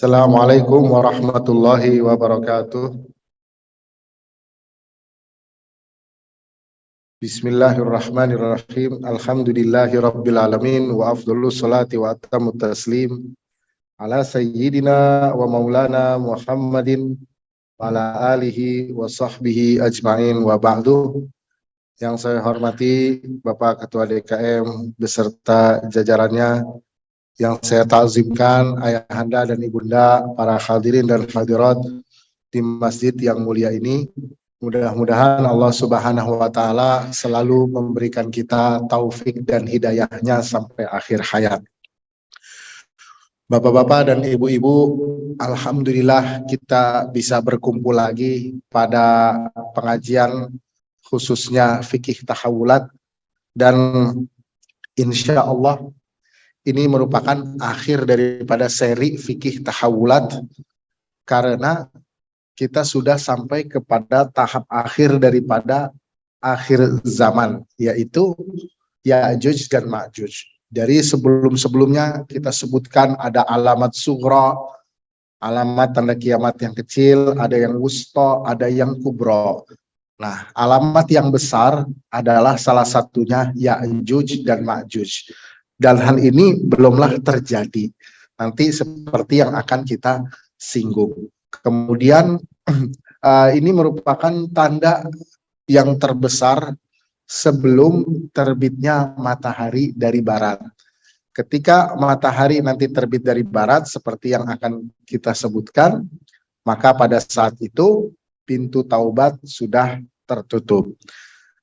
Assalamualaikum warahmatullahi wabarakatuh. Bismillahirrahmanirrahim. Alhamdulillahi rabbil alamin wa afdhalus salati wa atamut taslim ala sayyidina wa maulana Muhammadin wa ala alihi wa sahbihi ajma'in wa ba'du. Yang saya hormati Bapak Ketua DKM beserta jajarannya, yang saya takzimkan ayahanda dan ibunda, para hadirin dan hadirat di masjid yang mulia ini. Mudah-mudahan Allah Subhanahu wa Ta'ala selalu memberikan kita taufik dan hidayahnya sampai akhir hayat. Bapak-bapak dan ibu-ibu, alhamdulillah kita bisa berkumpul lagi pada pengajian khususnya fikih tahawulat, dan insya Allah ini merupakan akhir daripada seri fikih tahawulat, karena kita sudah sampai kepada tahap akhir daripada akhir zaman, yaitu Ya'juj dan Ma'juj. Dari sebelum-sebelumnya kita sebutkan ada alamat sughra, alamat tanda kiamat yang kecil, ada yang wusta, ada yang kubra. Nah, alamat yang besar adalah salah satunya Ya'juj dan Ma'juj. Dan hal ini belumlah terjadi. Nanti seperti yang akan kita singgung. Kemudian ini merupakan tanda yang terbesar sebelum terbitnya matahari dari barat. Ketika matahari nanti terbit dari barat seperti yang akan kita sebutkan, maka pada saat itu pintu taubat sudah tertutup.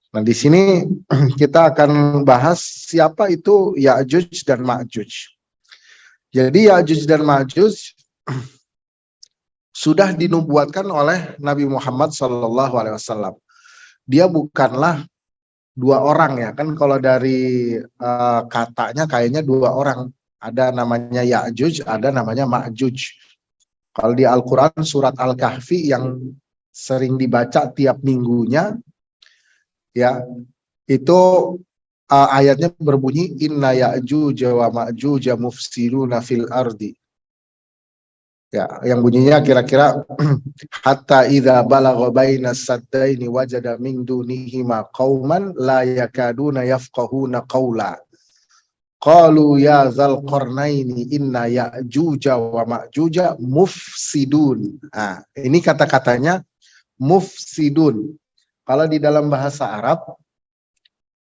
Nah, di sini kita akan bahas siapa itu Ya'juj dan Ma'juj. Jadi Ya'juj dan Ma'juj sudah dinubuatkan oleh Nabi Muhammad SAW. Dia bukanlah dua orang ya, kan kalau dari katanya kayaknya dua orang. Ada namanya Ya'juj, ada namanya Ma'juj. Kalau di Al-Quran surat Al-Kahfi yang sering dibaca tiap minggunya, ya, itu ayatnya berbunyi inna Ya'juj wa Ma'juj mufsiduna fil ardi. Ya, yang bunyinya kira-kira hatta idza balagha bainas saddaini wajada min dunihima qauman la yakaduna yafqahuna qawla. Qalu ya dzal qarnaini inna Ya'juj wa Ma'juj mufsidun. Nah, ini kata-katanya mufsidun. Kalau di dalam bahasa Arab,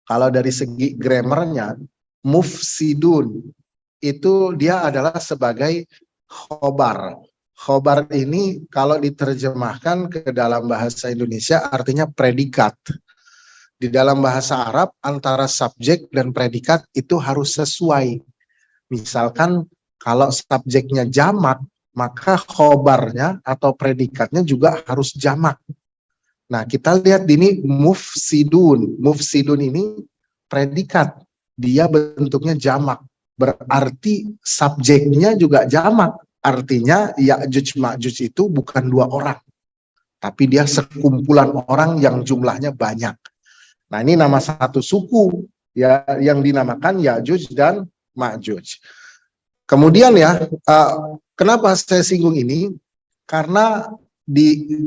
kalau dari segi grammarnya, mufsidun itu dia adalah sebagai khobar. Khobar ini kalau diterjemahkan ke dalam bahasa Indonesia artinya predikat. Di dalam bahasa Arab antara subjek dan predikat itu harus sesuai. Misalkan kalau subjeknya jamak, maka khobarnya atau predikatnya juga harus jamak. Nah, kita lihat ini mufsidun. Mufsidun ini predikat. Dia bentuknya jamak. Berarti subjeknya juga jamak. Artinya Ya'juj Ma'juj itu bukan dua orang, tapi dia sekumpulan orang yang jumlahnya banyak. Nah, ini nama satu suku ya yang dinamakan Ya'juj dan Ma'juj. Kemudian ya, kenapa saya singgung ini? Karena di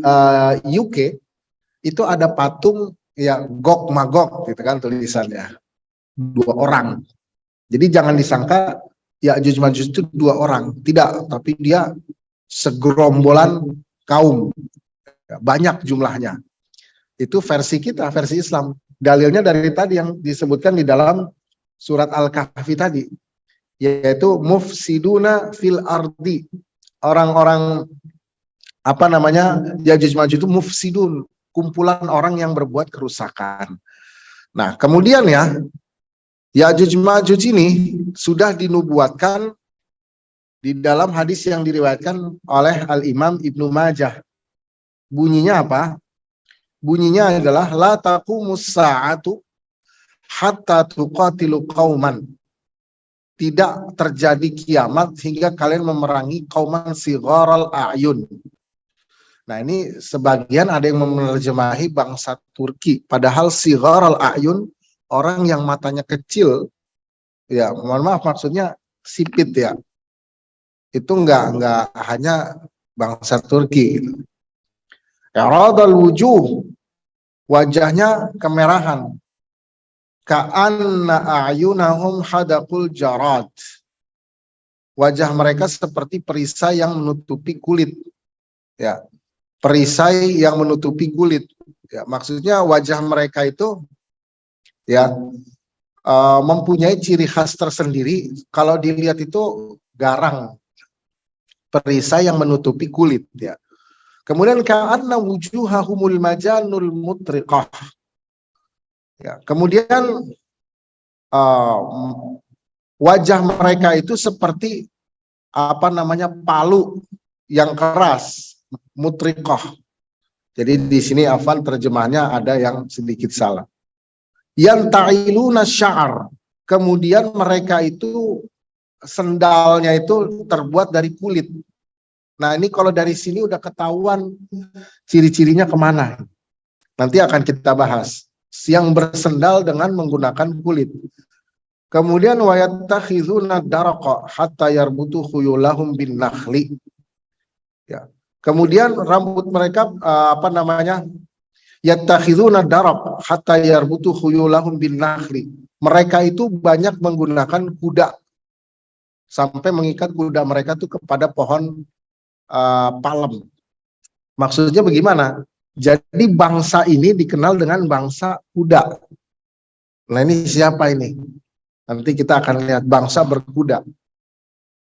UK itu ada patung ya Gog Magog gitu kan tulisannya. Dua orang. Jadi jangan disangka Ya'juj Ma'juj itu dua orang, tidak, tapi dia segerombolan kaum, banyak jumlahnya. Itu versi kita, versi Islam. Dalilnya dari tadi yang disebutkan di dalam surat Al-Kahfi tadi, yaitu mufsiduna fil ardi. Orang-orang apa namanya Ya'juj Ma'juj itu mufsidun, kumpulan orang yang berbuat kerusakan. Nah, kemudian ya Ya'juj Ma'juj ini sudah dinubuatkan di dalam hadis yang diriwayatkan oleh Al-Imam Ibnu Majah. Bunyinya apa? Bunyinya adalah la taqumus sa'atu hatta tuqatilu qauman. Tidak terjadi kiamat hingga kalian memerangi kauman sigharal a'yun. Nah, ini sebagian ada yang menerjemahi bangsa Turki, padahal sigharal a'yun orang yang matanya kecil, ya mohon maaf maksudnya sipit ya. itu enggak hanya bangsa Turki gitu. Iradul wujuh, wajahnya kemerahan. Ka'anna a'yunahum hadaqul jarad. Wajah mereka seperti perisai yang menutupi kulit. Ya, perisai yang menutupi kulit. Ya, maksudnya wajah mereka itu ya mempunyai ciri khas tersendiri. Kalau dilihat itu garang, perisai yang menutupi kulit. Ya. Kemudian ka'anna wujuhahumul majanul mutriqah. Ya, kemudian wajah mereka itu seperti palu yang keras, mutriqah. Jadi di sini Afan terjemahnya ada yang sedikit salah. Yang ta'iluna sya'ar. Kemudian mereka itu sendalnya itu terbuat dari kulit. Nah ini kalau dari sini udah ketahuan ciri-cirinya kemana. Nanti akan kita bahas. Yang bersendal dengan menggunakan kulit. Kemudian wayattakhizuna daraqa hatta yarbutu khuyulahum bin nakhli. Ya. Kemudian rambut mereka yattakhizuna daraq hatta yarbutu khuyulahum bin nakhli. Mereka itu banyak menggunakan kuda sampai mengikat kuda mereka tuh kepada pohon palem. Maksudnya bagaimana? Jadi bangsa ini dikenal dengan bangsa kuda. Nah ini siapa ini? Nanti kita akan lihat bangsa berkuda.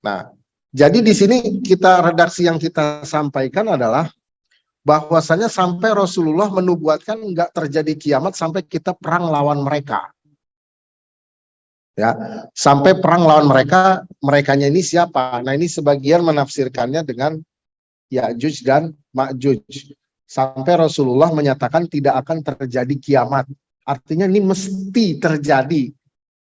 Nah, jadi di sini redaksi yang kita sampaikan adalah bahwasanya sampai Rasulullah menubuatkan nggak terjadi kiamat sampai kita perang lawan mereka. Ya, sampai perang lawan mereka, merekanya ini siapa? Nah, ini sebagian menafsirkannya dengan Ya'juj dan Ma'juj. Sampai Rasulullah menyatakan tidak akan terjadi kiamat. Artinya ini mesti terjadi.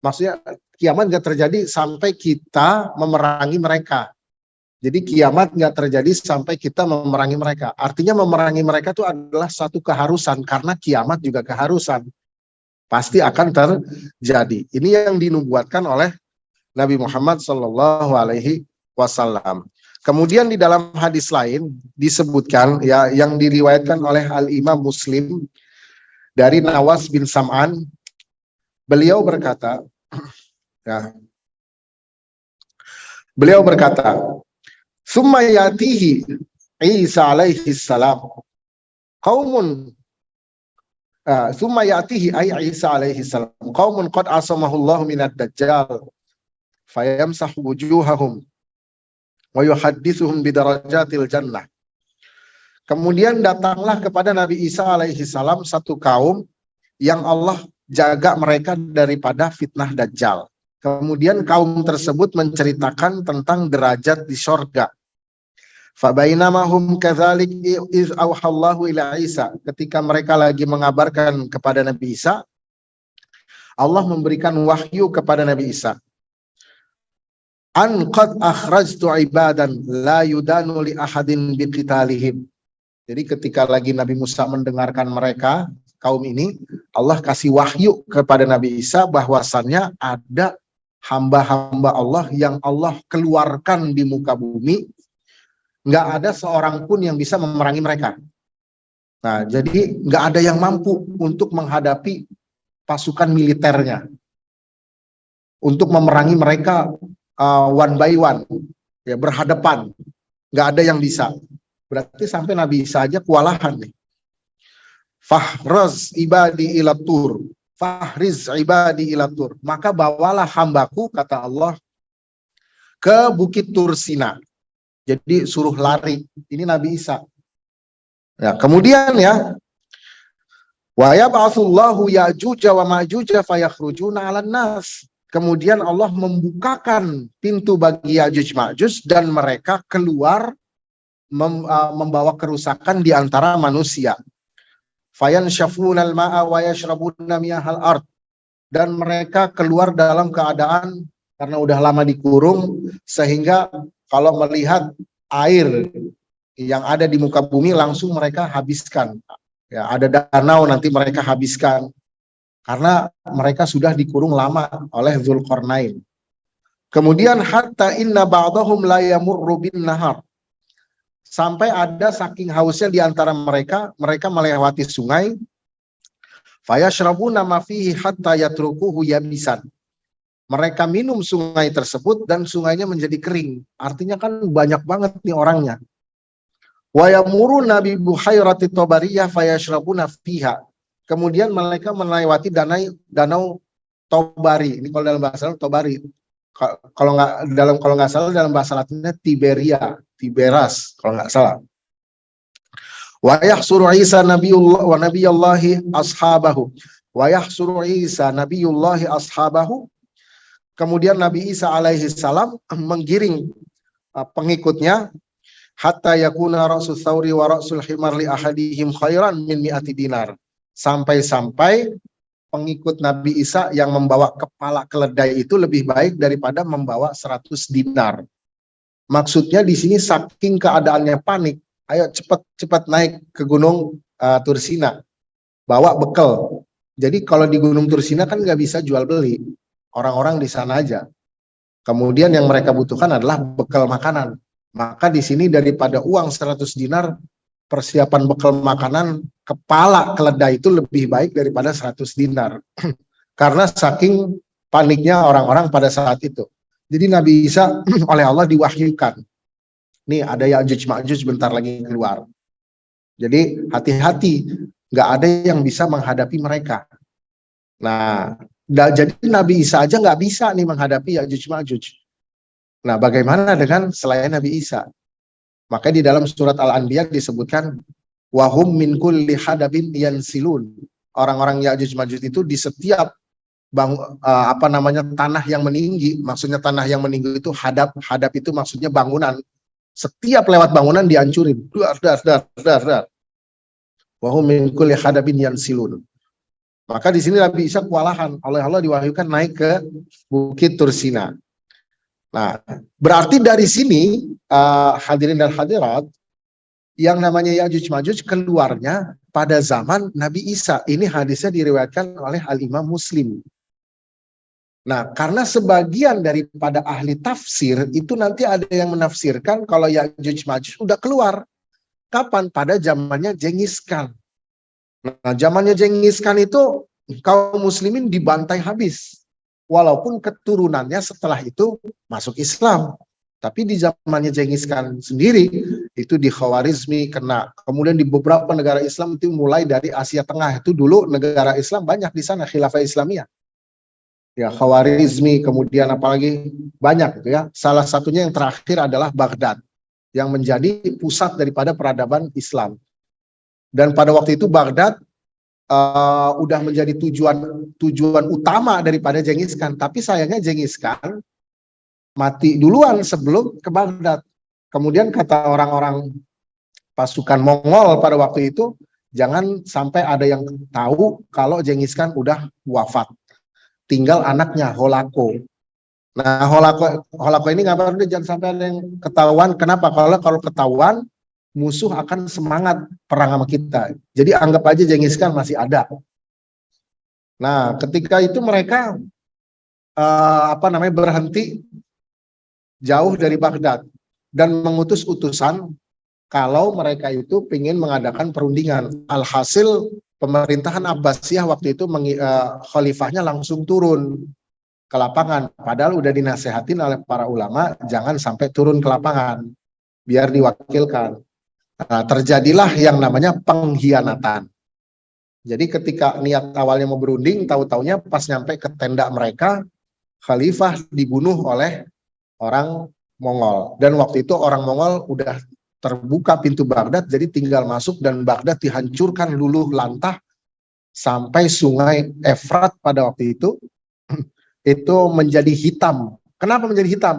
Maksudnya kiamat nggak terjadi sampai kita memerangi mereka. Jadi kiamat nggak terjadi sampai kita memerangi mereka. Artinya memerangi mereka itu adalah satu keharusan karena kiamat juga keharusan. Pasti akan terjadi. Ini yang dinubuatkan oleh Nabi Muhammad SAW. Kemudian di dalam hadis lain disebutkan ya yang diriwayatkan oleh Al-Imam Muslim dari Nawas bin Sam'an. Beliau berkata, ya, "Summa yatihi Isa alaihi salam qaumun summa yatihi ay Isa alaihi salam qaumun qad asamahullahu minad dajjal fayamsahu wujuhahum wa yuhaddithuhum bidarajatil jannah." Kemudian datanglah kepada Nabi Isa alaihi salam satu kaum yang Allah jaga mereka daripada fitnah dajjal. Kemudian kaum tersebut menceritakan tentang derajat di sorga. Fabainamahum kadzalik iz auhallahu ila Isa. Ketika mereka lagi mengabarkan kepada Nabi Isa, Allah memberikan wahyu kepada Nabi Isa. An qad akhrajtu ibadan la yudanu li ahadin biqitalihim. Jadi ketika lagi Nabi Musa mendengarkan mereka, kaum ini, Allah kasih wahyu kepada Nabi Isa bahwasannya ada hamba-hamba Allah yang Allah keluarkan di muka bumi. Nggak ada seorang pun yang bisa memerangi mereka. Nah, jadi nggak ada yang mampu untuk menghadapi pasukan militernya. Untuk memerangi mereka one by one, ya berhadapan. Nggak ada yang bisa. Berarti sampai Nabi Isa aja kewalahan nih. Fahriz ibadi ilatur. Fahriz ibadi ilatur. Maka bawalah hambaku, kata Allah, ke Bukit Tursina. Jadi suruh lari. Ini Nabi Isa. Ya, kemudian ya, wa yab'atsullahu Ya'juj wa Ma'juj fayakhrujuna 'alan nas. Kemudian Allah membukakan pintu bagi Ya'juj Ma'juj dan mereka keluar membawa kerusakan di antara manusia. Fayanshafuna al-ma'a wa yashrabuna miyahal ard. Dan mereka keluar dalam keadaan karena udah lama dikurung sehingga kalau melihat air yang ada di muka bumi langsung mereka habiskan. Ya, ada danau nanti mereka habiskan. Karena mereka sudah dikurung lama oleh Dzulqarnain. Kemudian hatta inna ba'dahum la yamurru bin nahar. Sampai ada saking hausnya di antara mereka, mereka melewati sungai. Fayashrabuna ma fihi hatta yatrukuhu yabisan. Mereka minum sungai tersebut dan sungainya menjadi kering. Artinya kan banyak banget nih orangnya. Wa yamuruna bi buhairati tabariyah fayashrabuna fiha. Kemudian mereka melewati danau Tobari. Ini kalau dalam bahasa Latin Tobari. Kalau nggak salah dalam bahasa Latinnya Tiberas kalau nggak salah. Wa yahsuru Isa nabiyullah wa nabiyallahi ashabahu. Wa yahsuru Isa nabiyullahi ashabahu. Kemudian Nabi Isa alaihi salam menggiring pengikutnya hatta yakuna ra'sul thawri wa ra'sul himar li ahadihim khairan min mi'ati dinar. Sampai-sampai pengikut Nabi Isa yang membawa kepala keledai itu lebih baik daripada membawa 100 dinar. Maksudnya di sini saking keadaannya panik, ayo cepat naik ke gunung Tursina, bawa bekal. Jadi kalau di gunung Tursina kan nggak bisa jual beli, orang-orang di sana aja. Kemudian yang mereka butuhkan adalah bekal makanan. Maka di sini daripada uang 100 dinar, persiapan bekal makanan kepala keledai itu lebih baik daripada 100 dinar. Karena saking paniknya orang-orang pada saat itu. Jadi Nabi Isa oleh Allah diwahyukan. Nih ada Ya'juj Ma'juj bentar lagi keluar. Jadi hati-hati, nggak ada yang bisa menghadapi mereka. Nah, jadi Nabi Isa aja nggak bisa nih menghadapi Ya'juj Ma'juj. Nah, bagaimana dengan selain Nabi Isa? Maka di dalam surat Al-Anbiya disebutkan wahum min kulli hadabin yansilun. Orang-orang Ya'juj Ma'juj itu di setiap tanah yang meninggi, maksudnya tanah yang meninggi itu hadab itu maksudnya bangunan. Setiap lewat bangunan dihancurin. Dar. Wahum min kulli hadabin yansilun. Maka di sini Nabi Isa kewalahan, oleh Allah diwahyukan naik ke Bukit Tursina. Nah, berarti dari sini hadirin dan hadirat, yang namanya Ya'juj Ma'juj keluarnya pada zaman Nabi Isa. Ini hadisnya diriwayatkan oleh Al-Imam Muslim. Nah, karena sebagian daripada ahli tafsir itu nanti ada yang menafsirkan kalau Ya'juj Ma'juj udah keluar. Kapan? Pada zamannya Genghis Khan. Nah, zamannya Genghis Khan itu kaum muslimin dibantai habis. Walaupun keturunannya setelah itu masuk Islam. Tapi di zamannya Genghis Khan sendiri, itu di Khawarizmi kena. Kemudian di beberapa negara Islam itu mulai dari Asia Tengah. Itu dulu negara Islam banyak di sana, Khilafah Islamiyah. Ya, Khawarizmi, kemudian apalagi banyak gitu ya. Salah satunya yang terakhir adalah Baghdad, yang menjadi pusat daripada peradaban Islam. Dan pada waktu itu Baghdad udah menjadi tujuan utama daripada Genghis Khan, tapi sayangnya Genghis Khan mati duluan sebelum ke Baghdad. Kemudian kata orang-orang pasukan Mongol pada waktu itu, jangan sampai ada yang tahu kalau Genghis Khan udah wafat, tinggal anaknya Holako. Nah, Holako ini ngapain? Jangan sampai ada yang ketahuan. Kenapa? Kalau ketahuan, musuh akan semangat perang sama kita. Jadi anggap aja Genghis Khan masih ada. Nah, ketika itu mereka berhenti jauh dari Baghdad dan mengutus utusan kalau mereka itu ingin mengadakan perundingan. Alhasil pemerintahan Abbasiyah waktu itu khalifahnya langsung turun ke lapangan. Padahal udah dinasehatin oleh para ulama jangan sampai turun ke lapangan biar diwakilkan. Nah, terjadilah yang namanya pengkhianatan. Jadi ketika niat awalnya mau berunding, tahu-taunya pas nyampe ke tenda mereka, khalifah dibunuh oleh orang Mongol. Dan waktu itu orang Mongol udah terbuka pintu Baghdad, jadi tinggal masuk dan Baghdad dihancurkan luluh lantah sampai sungai Efrat pada waktu itu menjadi hitam. Kenapa menjadi hitam?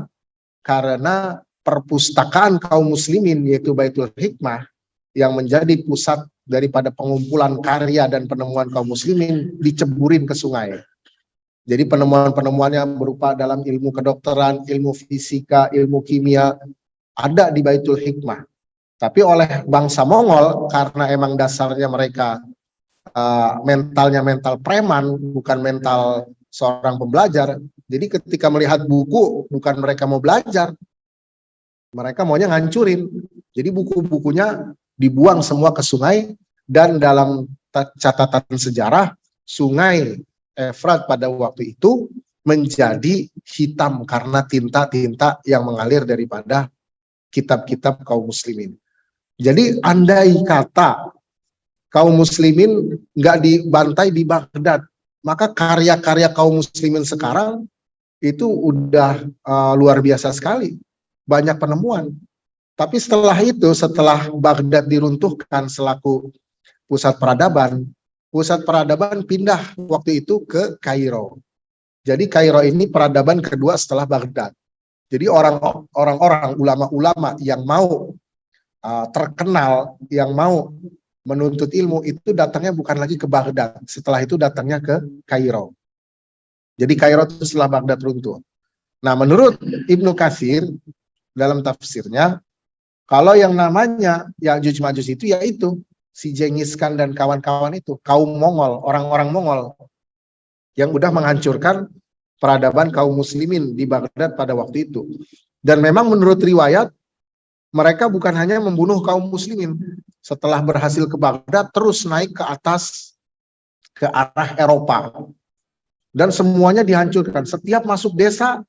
Karena perpustakaan kaum muslimin yaitu Baitul Hikmah yang menjadi pusat daripada pengumpulan karya dan penemuan kaum muslimin diceburin ke sungai. Jadi penemuan-penemuannya berupa dalam ilmu kedokteran, ilmu fisika, ilmu kimia ada di Baitul Hikmah. Tapi oleh bangsa Mongol karena emang dasarnya mereka mentalnya mental preman, bukan mental seorang pembelajar. Jadi ketika melihat buku, bukan mereka mau belajar, mereka maunya ngancurin. Jadi buku-bukunya dibuang semua ke sungai, dan dalam catatan sejarah, sungai Efrat pada waktu itu menjadi hitam karena tinta-tinta yang mengalir daripada kitab-kitab kaum muslimin. Jadi andai kata kaum muslimin nggak dibantai di Baghdad, maka karya-karya kaum muslimin sekarang itu udah luar biasa sekali, banyak penemuan. Tapi setelah itu, setelah Baghdad diruntuhkan selaku pusat peradaban pindah waktu itu ke Kairo. Jadi Kairo ini peradaban kedua setelah Baghdad. Jadi orang-orang ulama-ulama yang mau terkenal, yang mau menuntut ilmu itu datangnya bukan lagi ke Baghdad. Setelah itu datangnya ke Kairo. Jadi Kairo itu setelah Baghdad runtuh. Nah, menurut Ibnu Katsir dalam tafsirnya, kalau yang namanya Ya'juj Ma'juj itu yaitu si Genghis Khan dan kawan-kawan itu, kaum Mongol, orang-orang Mongol yang udah menghancurkan peradaban kaum muslimin di Baghdad pada waktu itu. Dan memang menurut riwayat, mereka bukan hanya membunuh kaum muslimin. Setelah berhasil ke Baghdad, terus naik ke atas, ke arah Eropa. Dan semuanya dihancurkan. Setiap masuk desa,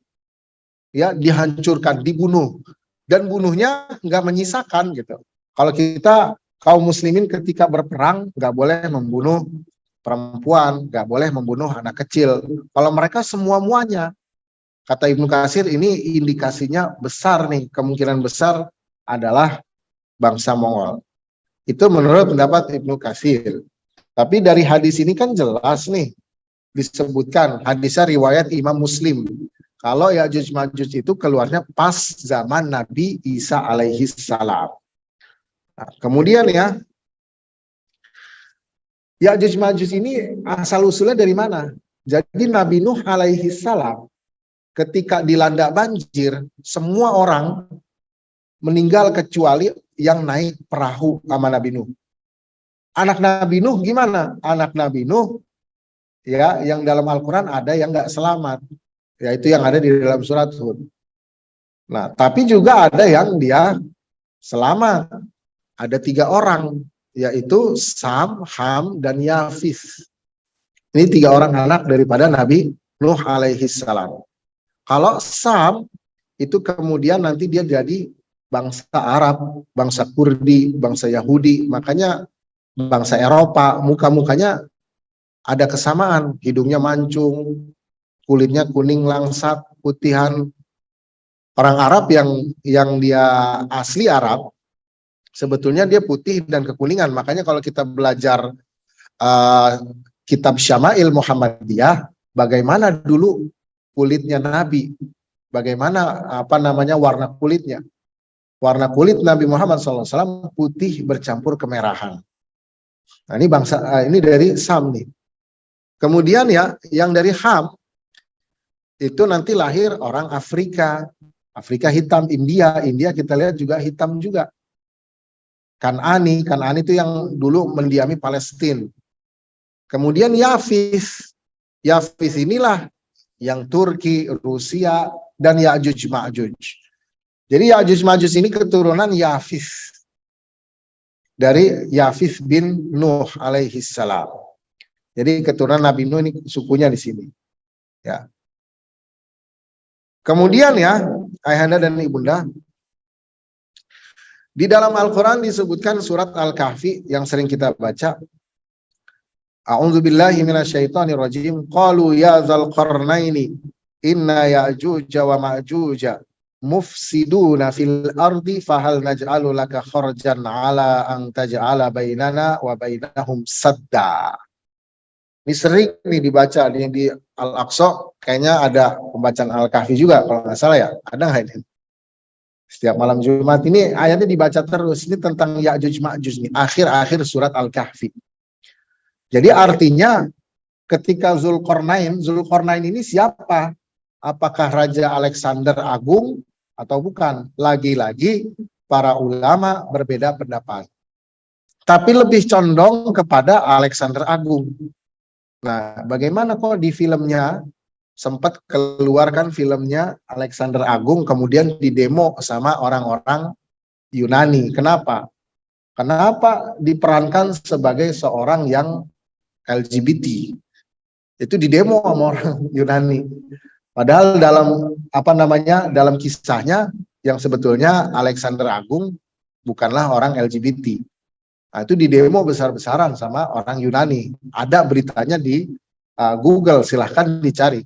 ya dihancurkan, dibunuh. Dan bunuhnya nggak menyisakan gitu. Kalau kita kaum muslimin ketika berperang nggak boleh membunuh perempuan, nggak boleh membunuh anak kecil. Kalau mereka semua-muanya, kata Ibnu Katsir, ini indikasinya besar nih, kemungkinan besar adalah bangsa Mongol. Itu menurut pendapat Ibnu Katsir. Tapi dari hadis ini kan jelas nih disebutkan, hadisnya riwayat Imam Muslim. Kalau Ya'juj Ma'juj itu keluarnya pas zaman Nabi Isa alaihi salam. Nah, kemudian ya, Ya'juj Ma'juj ini asal usulnya dari mana? Jadi Nabi Nuh alaihi salam ketika dilanda banjir, semua orang meninggal kecuali yang naik perahu sama Nabi Nuh. Anak Nabi Nuh gimana? Anak Nabi Nuh ya, yang dalam Al-Quran ada yang nggak selamat, yaitu yang ada di dalam surat Hud. Nah, tapi juga ada yang dia selamat. Ada 3 orang, yaitu Sam, Ham, dan Yafis. Ini 3 orang anak daripada Nabi Nuh alaihi salam. Kalau Sam, itu kemudian nanti dia jadi bangsa Arab, bangsa Kurdi, bangsa Yahudi. Makanya bangsa Eropa, muka-mukanya ada kesamaan. Hidungnya mancung, kulitnya kuning langsat, putihan. Orang Arab yang dia asli Arab, sebetulnya dia putih dan kekuningan. Makanya kalau kita belajar kitab Syama'il Muhammadiyah, bagaimana dulu kulitnya Nabi, bagaimana warna kulitnya. Warna kulit Nabi Muhammad SAW putih bercampur kemerahan. Nah, ini ini dari Sam nih. Kemudian ya, yang dari Ham itu nanti lahir orang Afrika. Afrika hitam, India kita lihat juga hitam juga. Kan'ani itu yang dulu mendiami Palestina. Kemudian Yafis inilah yang Turki, Rusia, dan Ya'juj Ma'juj. Jadi Ya'juj Ma'juj ini keturunan Yafis. Dari Yafis bin Nuh alaihi salam. Jadi keturunan Nabi Nuh ini sukunya di sini. Ya. Kemudian ya, ayahanda dan ibunda, di dalam Al-Quran disebutkan surat Al-Kahfi yang sering kita baca. A'udzubillahi minasyaitonirrajim. Qalu ya dzal qarnaini inna ya'juja wa ma'juja mufsiduna fil ardi fahal naj'alu laka kharjan ala an taj'ala bainana wa bainahum sadda. Ini sering nih dibaca di Al-Aqsa, kayaknya ada pembacaan Al-Kahfi juga kalau nggak salah ya. Ada nggak ini? Setiap malam Jumat ini ayatnya dibaca terus. Ini tentang Ya'juj Ma'juj nih, akhir-akhir surat Al-Kahfi. Jadi artinya ketika Zulkarnain ini siapa? Apakah Raja Alexander Agung atau bukan? Lagi-lagi para ulama berbeda pendapat. Tapi lebih condong kepada Alexander Agung. Nah, bagaimana kok di filmnya sempat keluarkan filmnya Alexander Agung kemudian didemo sama orang-orang Yunani. Kenapa? Kenapa diperankan sebagai seorang yang LGBT? Itu didemo sama orang Yunani. Padahal dalam apa namanya dalam kisahnya yang sebetulnya Alexander Agung bukanlah orang LGBT. Nah, itu didemo besar-besaran sama orang Yunani. Ada beritanya di Google, silahkan dicari.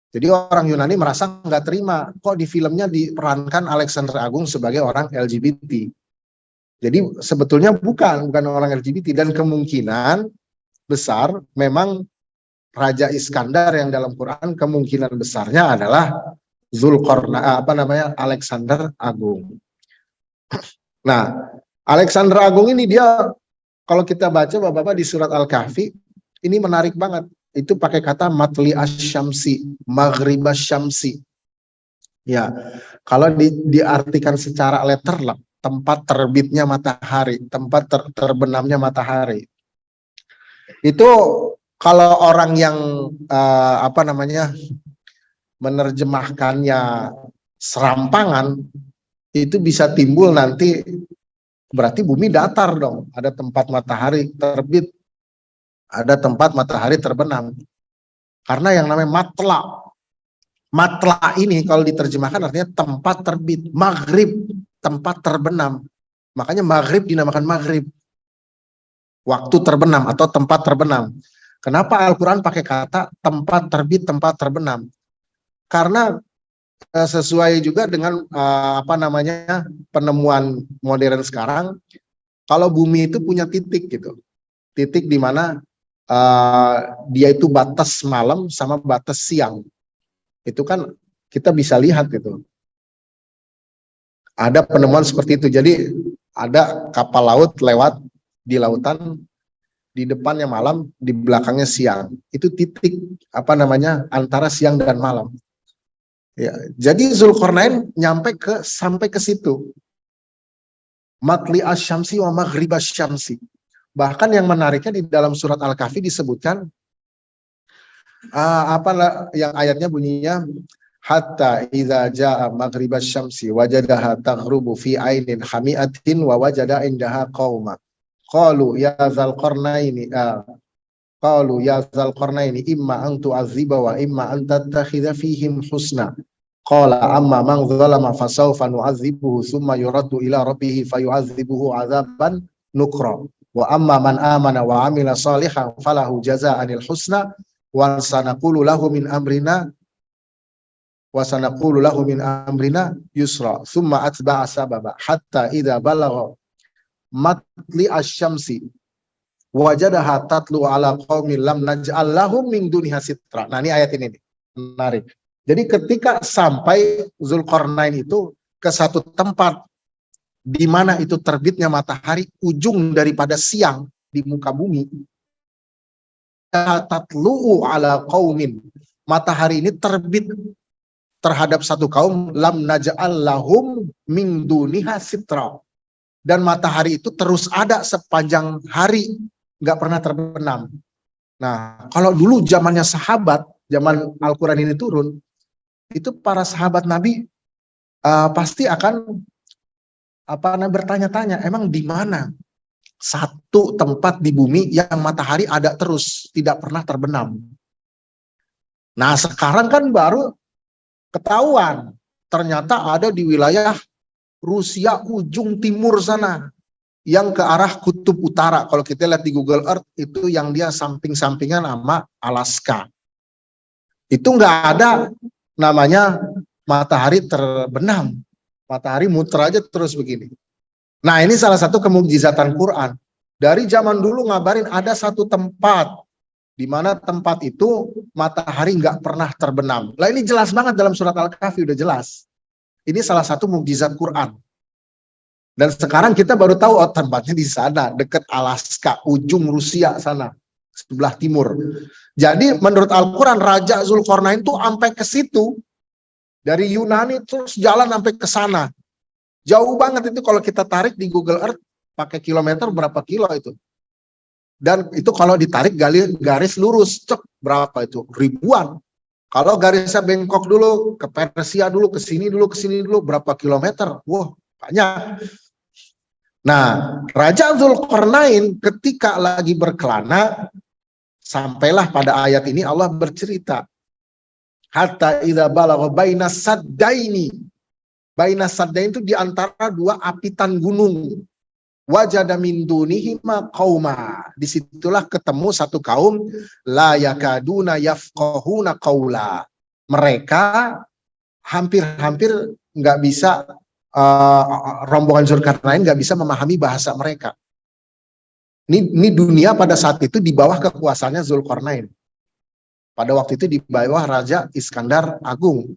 Jadi orang Yunani merasa nggak terima, kok di filmnya diperankan Alexander Agung sebagai orang LGBT. Jadi sebetulnya bukan orang LGBT dan kemungkinan besar memang Raja Iskandar yang dalam Quran kemungkinan besarnya adalah Alexander Agung. Nah, Alexander Agung ini dia kalau kita baca Bapak-bapak di surat Al-Kahfi ini menarik banget. Itu pakai kata matli asyamsi, maghrib asyamsi. Ya, kalau diartikan secara letterlek, tempat terbitnya matahari, tempat terbenamnya matahari. Itu kalau orang yang menerjemahkannya serampangan, itu bisa timbul nanti berarti bumi datar dong. Ada tempat matahari terbit, ada tempat matahari terbenam. Karena yang namanya matla ini kalau diterjemahkan artinya tempat terbit, maghrib tempat terbenam. Makanya maghrib dinamakan maghrib, waktu terbenam atau tempat terbenam. Kenapa Al-Quran pakai kata tempat terbit, tempat terbenam? Karena sesuai juga dengan penemuan modern sekarang, kalau bumi itu punya titik gitu, titik di mana dia itu batas malam sama batas siang. Itu kan kita bisa lihat gitu. Ada penemuan seperti itu. Jadi ada kapal laut lewat di lautan, di depannya malam, di belakangnya siang. Itu titik antara siang dan malam. Ya, jadi Zulkarnain sampai ke situ. Matli asyamsi wa maghrib asyamsi. Bahkan yang menariknya di dalam surat Al-Kahfi disebutkan yang ayatnya bunyinya hatta idza jaa maghribasy syamsi wajadaha taghrubu fi ainin hamiatin wa wajada indaha qauma qalu ya zal qarnaini imma an tu'adziba wa imma an tattakhidha fihim husna qala amma man zalama fasawfa nu'adzibuhu thumma yuraddu ila rabbih fayu'adzibuhu 'adzaban nukra wa amma man amana wa 'amila shalihan falahu jazaa'anil husna wa sanaqulu lahu min amrina yusra thumma atba'a sababa hatta idza balagha matli asyamsi wajadaha tatlu ala qaumin lam naj'al lahum min duniha sitra. Nah, ini ayat ini nih, menarik. Jadi ketika sampai Zulkarnain itu ke satu tempat di mana itu terbitnya matahari, ujung daripada siang di muka bumi, tatlu'u ala qaumin, matahari ini terbit terhadap satu kaum, lam naj'al lahum min duniha sitra, dan matahari itu terus ada sepanjang hari, nggak pernah terbenam. Nah, kalau dulu zamannya sahabat, zaman Al-Quran ini turun, itu para sahabat Nabi pasti akan bertanya-tanya, emang di mana satu tempat di bumi yang matahari ada terus, tidak pernah terbenam. Nah, sekarang kan baru ketahuan, ternyata ada di wilayah Rusia ujung timur sana, yang ke arah kutub utara. Kalau kita lihat di Google Earth, itu yang dia samping-sampingan sama Alaska. Itu nggak ada namanya matahari terbenam. Matahari muter aja terus begini. Nah, ini salah satu kemukjizatan Quran. Dari zaman dulu ngabarin ada satu tempat, di mana tempat itu matahari nggak pernah terbenam. Lah, ini jelas banget dalam surat Al-Kahfi, udah jelas. Ini salah satu mukjizat Quran. Dan sekarang kita baru tahu, oh tempatnya di sana, dekat Alaska, ujung Rusia sana, sebelah timur. Jadi menurut Al-Quran, Raja Zulkarnain tuh sampai ke situ. Dari Yunani terus jalan sampai ke sana. Jauh banget itu kalau kita tarik di Google Earth, pakai kilometer berapa kilo itu. Dan itu kalau ditarik garis lurus, cek berapa itu? Ribuan. Kalau garisnya bengkok dulu, ke Persia dulu, ke sini dulu, berapa kilometer? Wah, banyak. Nah, Raja Dzulqarnain ketika lagi berkelana, sampailah pada ayat ini Allah bercerita. Hatta idza balagha baina saddaini. Baina saddain itu di antara dua apitan gunung. Wajada min dunihima qauma. Disitulah ketemu satu kaum la yakaduna yafqahuna qaula. Mereka hampir-hampir nggak bisa rombongan Zulkarnain nggak bisa memahami bahasa mereka. Ini dunia pada saat itu di bawah kekuasaannya Zulkarnain. Pada waktu itu di bawah Raja Iskandar Agung.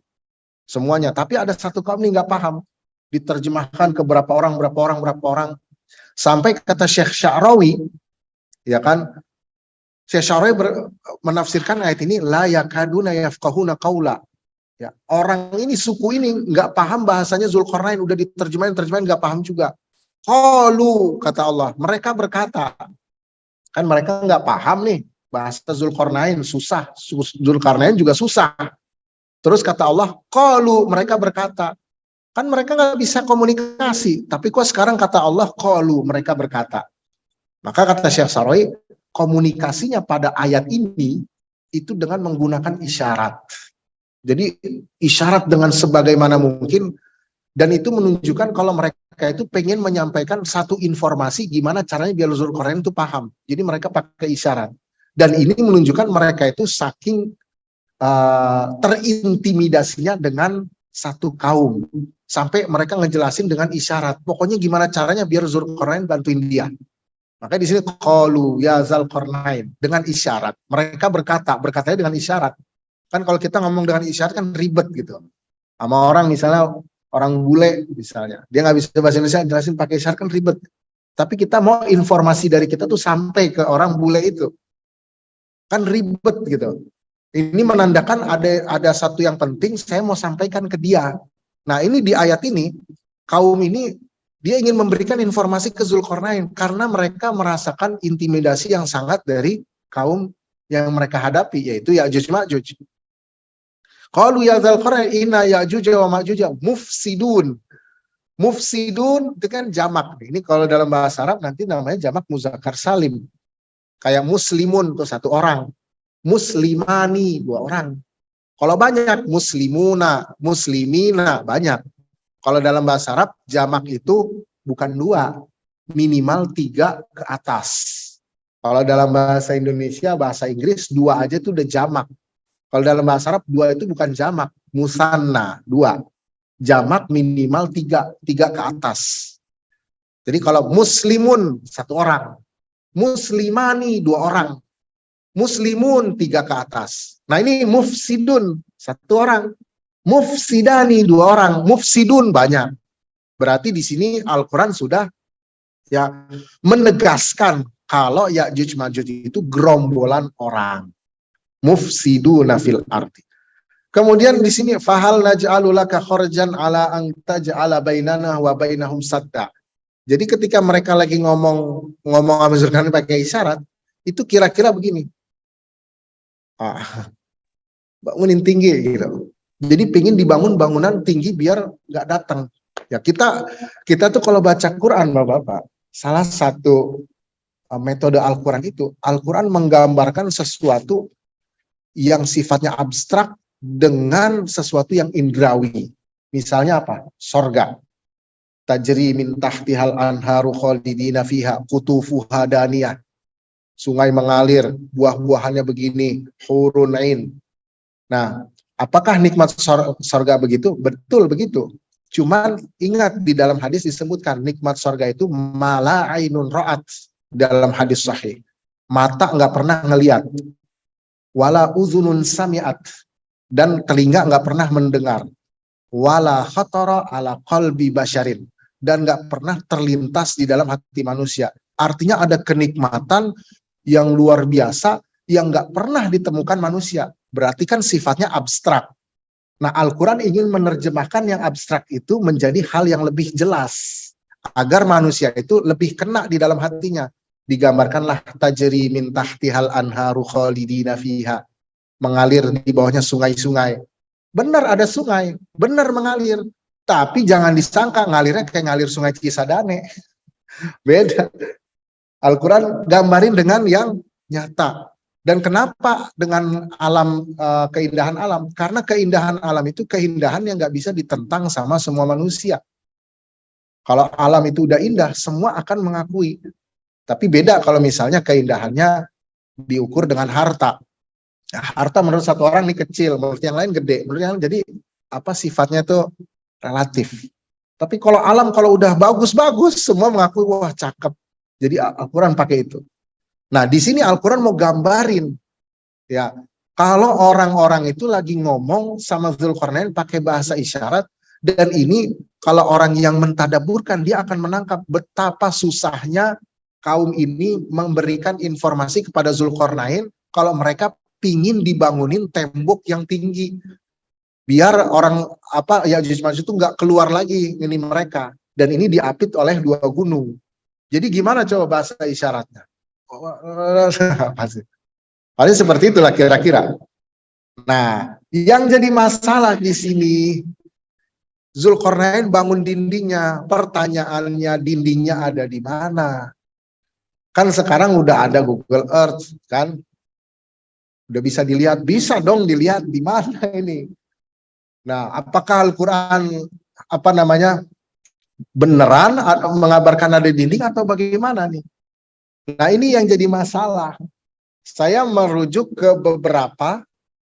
Semuanya. Tapi ada satu kaum ini nggak paham. Diterjemahkan ke berapa orang. Sampai kata Syekh Sya'rawi, ya kan, Syekh Sya'rawi menafsirkan ayat ini, la yakaduna yafqahuna qaula. Ya, orang ini, suku ini nggak paham bahasanya Zulkarnain, udah diterjemahin nggak paham juga. Qalu, kata Allah, mereka berkata, kan mereka nggak paham nih bahasa Zulkarnain, susah, Zulkarnain juga susah. Terus kata Allah, qalu, mereka berkata. Kan mereka nggak bisa komunikasi, tapi kok sekarang kata Allah, qalu, mereka berkata. Maka kata Syekh Sya'rawi, komunikasinya pada ayat ini itu dengan menggunakan isyarat. Jadi isyarat dengan sebagaimana mungkin, dan itu menunjukkan kalau mereka itu pengen menyampaikan satu informasi gimana caranya biar Zulkarnain itu paham. Jadi mereka pakai isyarat. Dan ini menunjukkan mereka itu saking terintimidasinya dengan satu kaum. Sampai mereka ngejelasin dengan isyarat. Pokoknya gimana caranya biar Zulkarnain bantuin dia. Makanya di sini qalu ya Zulkarnain, dengan isyarat. Mereka berkatanya dengan isyarat. Kan kalau kita ngomong dengan isyarat kan ribet gitu. Sama orang misalnya, orang bule misalnya, dia nggak bisa bahasa Indonesia, jelasin pakai isyarat kan ribet. Tapi kita mau informasi dari kita tuh sampai ke orang bule itu. Kan ribet gitu. Ini menandakan ada satu yang penting saya mau sampaikan ke dia. Nah ini di ayat ini, kaum ini dia ingin memberikan informasi ke Zulkarnain karena mereka merasakan intimidasi yang sangat dari kaum yang mereka hadapi, yaitu Ya'juj Ma'juj. Qalu ya Zulkarnain inna Ya'juj wa Ma'juj mufsidun. Mufsidun itu kan jamak. Ini kalau dalam bahasa Arab nanti namanya jamak muzakkar salim. Kayak muslimun itu satu orang. Muslimani dua orang. Kalau banyak muslimuna, muslimina banyak. Kalau dalam bahasa Arab jamak itu bukan dua, minimal 3 ke atas. Kalau dalam bahasa Indonesia, bahasa Inggris 2 aja itu udah jamak. Kalau dalam bahasa Arab 2 itu bukan jamak, musanna 2. Jamak minimal 3 ke atas. Jadi kalau muslimun 1 orang, muslimani 2 orang. Muslimun 3 ke atas. Nah ini mufsidun 1 orang, mufsidani 2 orang, mufsidun banyak. Berarti di sini Al-Quran sudah ya menegaskan kalau Ya'juj Ma'juj itu gerombolan orang. Mufsiduna fil ardi. Kemudian di sini fahal naj'alu laka kharjan ala an taj'ala bainana wa bainahum sadda. Jadi ketika mereka lagi ngomong sama Zulkarnain pakai isyarat, itu kira-kira begini. Bangunin tinggi gitu. Jadi pengen dibangun bangunan tinggi biar nggak datang. Ya kita tuh kalau baca Quran Bapak-bapak, salah satu metode Al-Quran itu, Al-Quran menggambarkan sesuatu yang sifatnya abstrak dengan sesuatu yang indrawi. Misalnya apa? Sorga. Tajri min tahtihal anharu khalidina fiha qutufuha daniyah. Sungai mengalir, buah-buahannya begini, hurun ain. Nah, apakah nikmat sorga begitu? Betul begitu. Cuman ingat di dalam hadis disebutkan nikmat sorga itu mala ainun ra'at dalam hadis sahih. Mata nggak pernah ngelihat. Wala uzunun sami'at, dan telinga nggak pernah mendengar. Wala khatara ala qalbi basyarin, dan nggak pernah terlintas di dalam hati manusia. Artinya ada kenikmatan yang luar biasa yang nggak pernah ditemukan manusia. Berarti kan sifatnya abstrak. Nah, Al-Quran ingin menerjemahkan yang abstrak itu menjadi hal yang lebih jelas agar manusia itu lebih kena di dalam hatinya. digambarkanlah tajri min tahtihal anharu khalidina fiha, mengalir di bawahnya sungai-sungai. Benar ada sungai, benar mengalir, tapi jangan disangka ngalirnya kayak ngalir sungai Cisadane. Beda. Al-Quran gambarin dengan yang nyata. Dan kenapa dengan alam, keindahan alam? Karena keindahan alam itu keindahan yang nggak bisa ditentang sama semua manusia. Kalau alam itu udah indah, semua akan mengakui. Tapi beda kalau misalnya keindahannya diukur dengan harta. Nah, harta menurut satu orang ini kecil, menurut yang lain gede. Menurut yang lain, jadi apa sifatnya tuh relatif. Tapi kalau alam kalau udah bagus-bagus, semua mengakui wah cakep. Jadi Al-Quran pakai itu. Nah, di sini Al-Quran mau gambarin, ya, kalau orang-orang itu lagi ngomong sama Dzulqarnain pakai bahasa isyarat, dan ini kalau orang yang mentadaburkan, dia akan menangkap betapa susahnya kaum ini memberikan informasi kepada Dzulqarnain kalau mereka pingin dibangunin tembok yang tinggi, biar orang Ya'juj Ma'juj itu nggak keluar lagi ini mereka, dan ini diapit oleh 2 gunung. Jadi gimana coba bahasa isyaratnya? Paling seperti itulah kira-kira. Nah, yang jadi masalah di sini, Dzulqarnain bangun dindingnya. Pertanyaannya, dindingnya ada di mana? Kan sekarang udah ada Google Earth, kan? Udah bisa dilihat, bisa dong dilihat di mana ini. Nah, apakah Al-Quran beneran mengabarkan ada dinding atau bagaimana nih? Nah, ini yang jadi masalah. Saya merujuk ke beberapa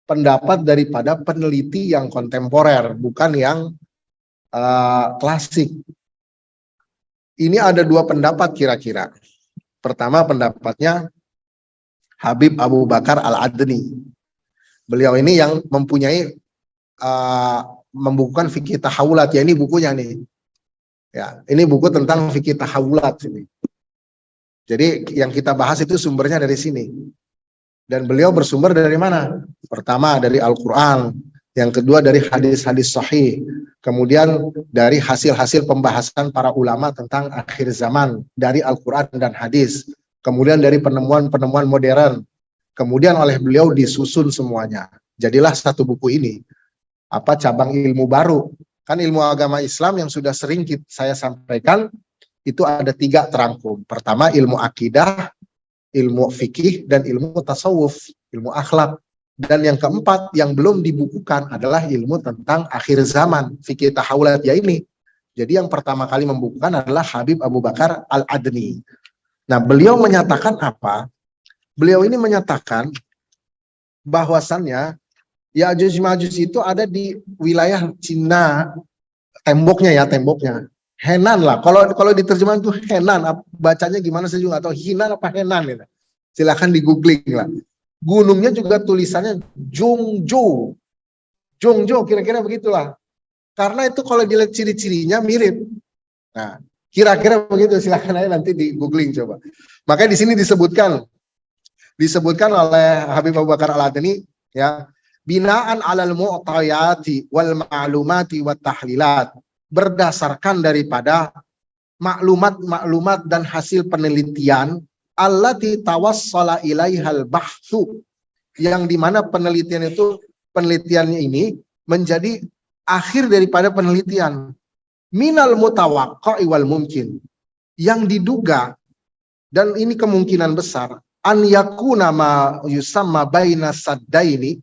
pendapat daripada peneliti yang kontemporer, bukan yang klasik. Ini ada 2 pendapat kira-kira. Pertama pendapatnya Habib Abu Bakar Al-Adni. Beliau ini yang mempunyai membukukan Fikih Tahawulat, ya ini bukunya nih. Ya, ini buku tentang Fikih Tahawulat ini. Jadi yang kita bahas itu sumbernya dari sini. Dan beliau bersumber dari mana? Pertama dari Al-Quran, yang kedua dari hadis-hadis sahih, kemudian dari hasil-hasil pembahasan para ulama tentang akhir zaman dari Al-Quran dan hadis, kemudian dari penemuan-penemuan modern, kemudian oleh beliau disusun semuanya. Jadilah satu buku ini, cabang ilmu baru. Kan ilmu agama Islam yang sudah sering saya sampaikan, itu ada 3 terangkum. Pertama ilmu akidah, ilmu fikih, dan ilmu tasawuf, ilmu akhlak. Dan yang keempat yang belum dibukukan adalah ilmu tentang akhir zaman, fikih tahawulat ya ini. Jadi yang pertama kali membukukan adalah Habib Abu Bakar Al-Adni. Nah, beliau menyatakan apa? Beliau ini menyatakan bahwasannya Ya'juj Ma'juj itu ada di wilayah Cina, temboknya. Henan lah. Kalau diterjemahkan itu Henan, bacanya gimana saya juga nggak tahu. Hinan apa Henan ya. Silakan di googling lah. Gunungnya juga tulisannya Jongjo. Jongjo kira-kira begitulah. Karena itu kalau dilihat ciri-cirinya mirip. Nah, kira-kira begitu. Silakan aja nanti di googling coba. Makanya di sini disebutkan oleh Habib Abu Bakar Al-Adni, ya, binaan alal mu'tayati wal ma'lumati wat tahlilat, berdasarkan daripada maklumat dan hasil penelitian allati tawassala ilaihal bahthu, yang dimana penelitiannya ini menjadi akhir daripada penelitian, minal mutawaqqi wal mumkin, yang diduga dan ini kemungkinan besar, an yakuna ma yusamma baina saddaini,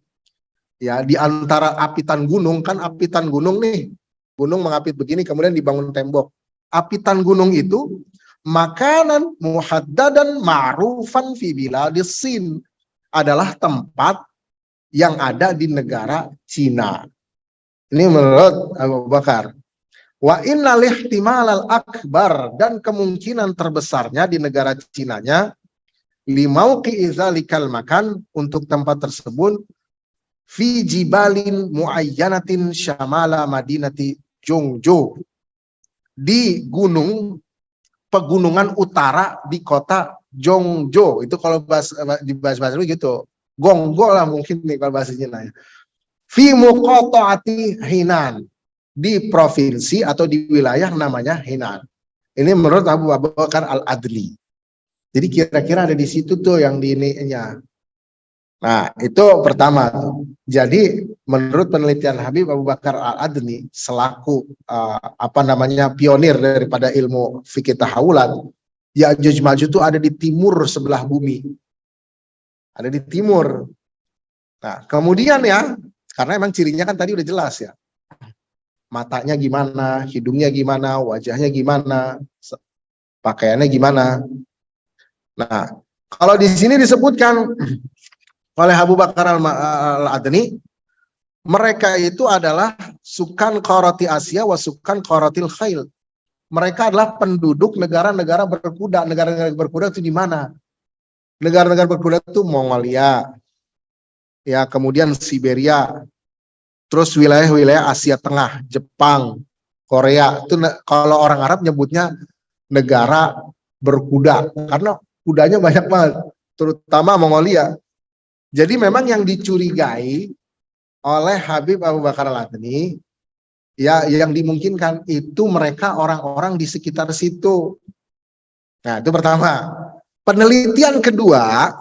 ya, di antara apitan gunung, kan apitan gunung nih, gunung mengapit begini kemudian dibangun tembok. Apitan gunung itu makanan muhaddadan ma'rufan fi biladis Sin, adalah tempat yang ada di negara Cina. Ini menurut Abu Bakar. Wa innal ihtimalal akbar, dan kemungkinan terbesarnya di negara Cinanya, limauqi zalikal makan, untuk tempat tersebut, fi jibalin muayyanatin syamala madinati Jongjo, di pegunungan utara di kota Jongjo. Itu kalau di bahasa gitu, Gonggo lah mungkin nih kalau bahasa Cina. Fi muqatta'ati Hinan, di provinsi atau di wilayah namanya Hinan. Ini menurut Abu Bakar Al-Adli. Jadi kira-kira ada di situ tuh yang di ininya. Nah, itu pertama. Jadi menurut penelitian Habib Abu Bakar Al-Adni selaku apa namanya pionir daripada ilmu fikih tahawulat, Ya'juj Ma'juj itu ada di timur sebelah bumi. Ada di timur. Nah, kemudian ya, karena emang cirinya kan tadi udah jelas ya. Matanya gimana, hidungnya gimana, wajahnya gimana, pakaiannya gimana. Nah, kalau di sini disebutkan oleh Abu Bakar Al-Adni, mereka itu adalah sukan qarati Asia wa sukan qaratil khail. Mereka adalah penduduk negara-negara berkuda. Negara-negara berkuda itu di mana? Negara-negara berkuda itu Mongolia, ya, kemudian Siberia, terus wilayah-wilayah Asia Tengah, Jepang, Korea. Itu kalau orang Arab nyebutnya negara berkuda karena kudanya banyak banget, terutama Mongolia. Jadi memang yang dicurigai oleh Habib Abu Bakar Al-Adni, ya, yang dimungkinkan itu mereka orang-orang di sekitar situ. Nah, itu pertama. Penelitian kedua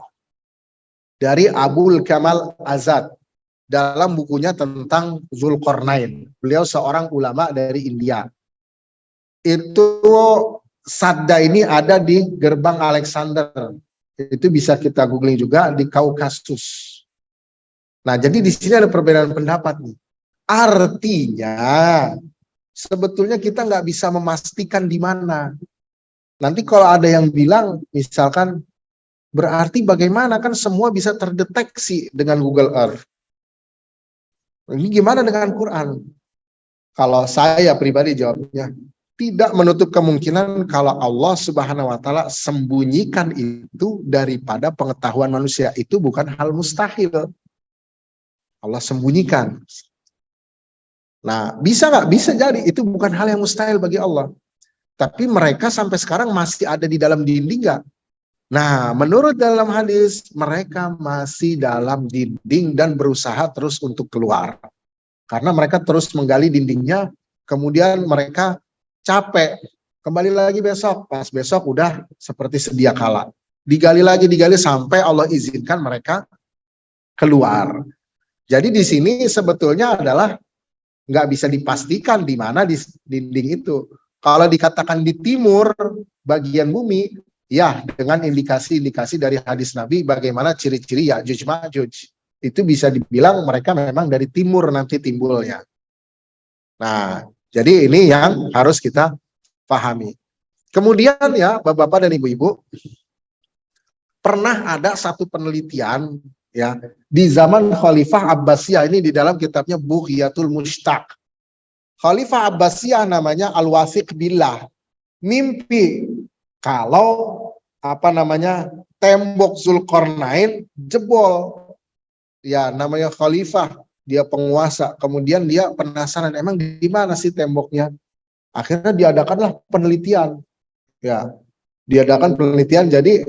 dari Abul Kamal Azad dalam bukunya tentang Zulkarnain. Beliau seorang ulama dari India. Itu sadda ini ada di gerbang Alexander. Itu bisa kita googling juga di Kaukasus. Nah, jadi di sini ada perbedaan pendapat nih. Artinya sebetulnya kita nggak bisa memastikan di mana. Nanti kalau ada yang bilang, misalkan, berarti bagaimana kan semua bisa terdeteksi dengan Google Earth. Ini gimana dengan Quran? Kalau saya pribadi jawabnya, tidak menutup kemungkinan kalau Allah Subhanahu wa Ta'ala sembunyikan itu daripada pengetahuan manusia. Itu bukan hal mustahil. Allah sembunyikan. Nah, bisa nggak? Bisa jadi. Itu bukan hal yang mustahil bagi Allah. Tapi mereka sampai sekarang masih ada di dalam dinding nggak? Nah, menurut dalam hadis, mereka masih dalam dinding dan berusaha terus untuk keluar. Karena mereka terus menggali dindingnya, kemudian mereka capek. Kembali lagi besok, pas besok udah seperti sedia kala. Digali lagi, digali sampai Allah izinkan mereka keluar. Jadi di sini sebetulnya adalah nggak bisa dipastikan di mana di dinding itu. Kalau dikatakan di timur bagian bumi, ya dengan indikasi-indikasi dari hadis Nabi bagaimana ciri-ciri Ya'juj Ma'juj. Itu bisa dibilang mereka memang dari timur nanti timbulnya. Nah, jadi ini yang harus kita pahami. Kemudian ya, Bapak-bapak dan Ibu-ibu, pernah ada satu penelitian ya di zaman Khalifah Abbasiyah, ini di dalam kitabnya Bughiyatul Mushtaq. Khalifah Abbasiyah namanya Al-Wathiq Billah mimpi kalau apa namanya tembok Zulkarnain jebol. Ya, namanya khalifah, dia penguasa. Kemudian dia penasaran emang di mana sih temboknya? Akhirnya diadakanlah penelitian. Ya, diadakan penelitian. Jadi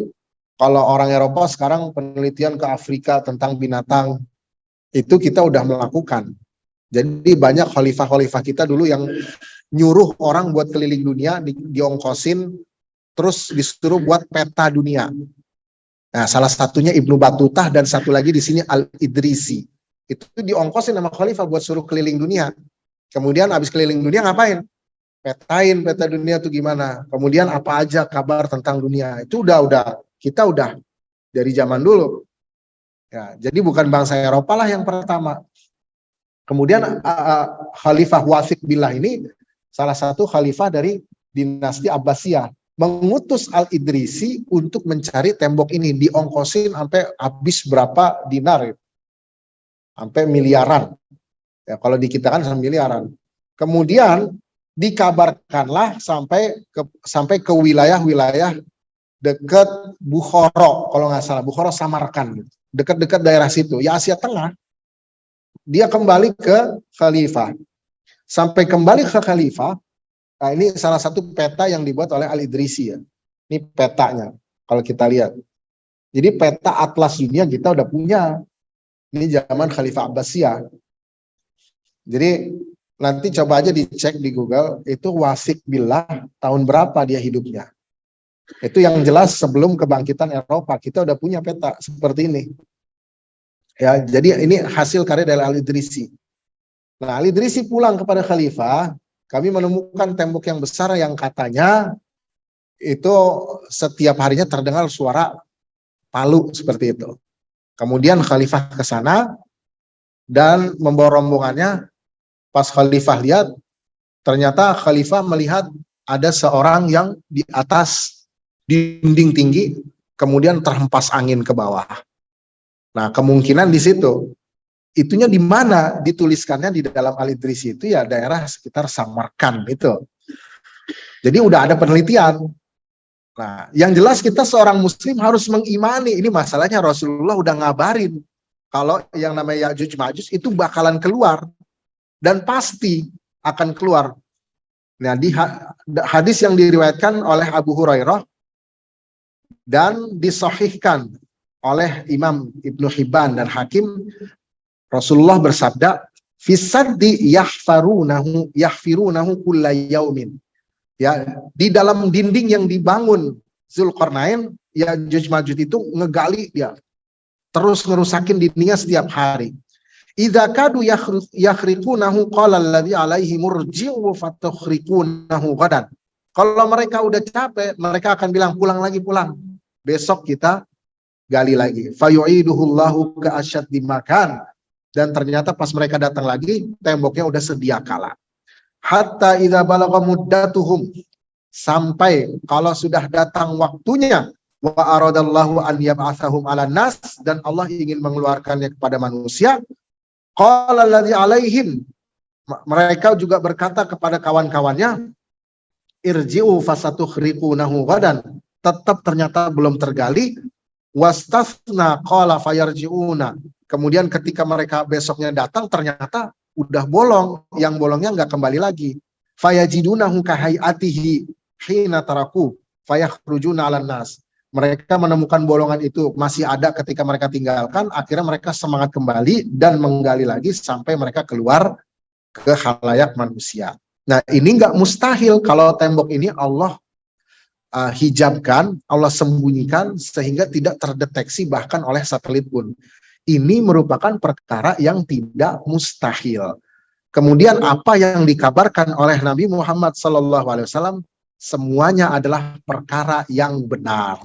kalau orang Eropa sekarang penelitian ke Afrika tentang binatang itu kita udah melakukan. Jadi banyak khalifah-khalifah kita dulu yang nyuruh orang buat keliling dunia, diongkosin, terus disuruh buat peta dunia. Nah, salah satunya Ibnu Batutah dan satu lagi di sini Al-Idrisi. Itu diongkosin sama khalifah buat suruh keliling dunia. Kemudian habis keliling dunia ngapain? Petain peta dunia itu gimana. Kemudian apa aja kabar tentang dunia. Itu kita udah dari zaman dulu. Ya, jadi bukan bangsa Eropa lah yang pertama. Kemudian Khalifah Wathiq Billah ini salah satu khalifah dari dinasti Abbasiyah mengutus Al-Idrisi untuk mencari tembok ini, diongkosin sampai habis berapa dinar, sampai miliaran. Ya, kalau di kita kan miliaran. Kemudian dikabarkanlah sampai ke wilayah-wilayah dekat Bukhara, kalau nggak salah, Bukhara Samarkand, dekat-dekat daerah situ, ya Asia Tengah. Dia kembali ke khalifah. Sampai kembali ke khalifah, nah ini salah satu peta yang dibuat oleh Al-Idrisi ya. Ini petanya, kalau kita lihat. Jadi peta atlas dunia kita udah punya. Ini zaman Khalifah Abbasiyah. Jadi nanti coba aja dicek di Google, itu Wathiq Billah tahun berapa dia hidupnya. Itu yang jelas sebelum kebangkitan Eropa kita udah punya peta seperti ini. Ya, jadi ini hasil karya dari Al-Idrisi. Nah, Al-Idrisi pulang kepada khalifah, kami menemukan tembok yang besar yang katanya itu setiap harinya terdengar suara palu seperti itu. Kemudian khalifah ke sana dan membawa rombongannya. Pas khalifah lihat, ternyata khalifah melihat ada seorang yang di atas dinding tinggi, kemudian terhempas angin ke bawah. Nah, kemungkinan di situ. Itunya di mana dituliskannya di dalam Al-Idrisi itu ya daerah sekitar Samarkand itu. Jadi udah ada penelitian. Nah, yang jelas kita seorang muslim harus mengimani, ini masalahnya Rasulullah udah ngabarin kalau yang namanya Ya'juj Ma'juj itu bakalan keluar dan pasti akan keluar. Nah, di hadis yang diriwayatkan oleh Abu Hurairah dan disahihkan oleh Imam Ibnu Hibban dan Hakim, Rasulullah bersabda, "Fisaddi yahfirunahu kulla yaumin." Ya, di dalam dinding yang dibangun Zulkarnain, ya Ya'juj Ma'juj itu ngegali dia. Terus ngerusakin dindingnya setiap hari. Idza kadu yakhriqunahu qala alladzi alaihi murji'u fatukhriqunahu ghadan. Kalau mereka udah capek, mereka akan bilang pulang lagi pulang. Besok kita gali lagi. Fayu'iduhullahu ka asyaddi makan. Dan ternyata pas mereka datang lagi, temboknya udah sedia kala. Hatta idza balagha muddatuhum, sampai kalau sudah datang waktunya, wa aradallahu an yab'atsahum 'alan nas, dan Allah ingin mengeluarkannya kepada manusia, qala alladzi 'alaihim, mereka juga berkata kepada kawan-kawannya, irji'u fasatukhriqunahu ghadan, tetap ternyata belum tergali, wastasna qala fayarji'una. Kemudian ketika mereka besoknya datang ternyata udah bolong, yang bolongnya nggak kembali lagi. Fayajidunahu kahayatihi hina taraku fayakhrujuna 'alan nas. Mereka menemukan bolongan itu masih ada ketika mereka tinggalkan, akhirnya mereka semangat kembali dan menggali lagi sampai mereka keluar ke khalayak manusia. Nah, ini nggak mustahil kalau tembok ini Allah hijabkan, Allah sembunyikan sehingga tidak terdeteksi bahkan oleh satelit pun. Ini merupakan perkara yang tidak mustahil. Kemudian apa yang dikabarkan oleh Nabi Muhammad SAW semuanya adalah perkara yang benar.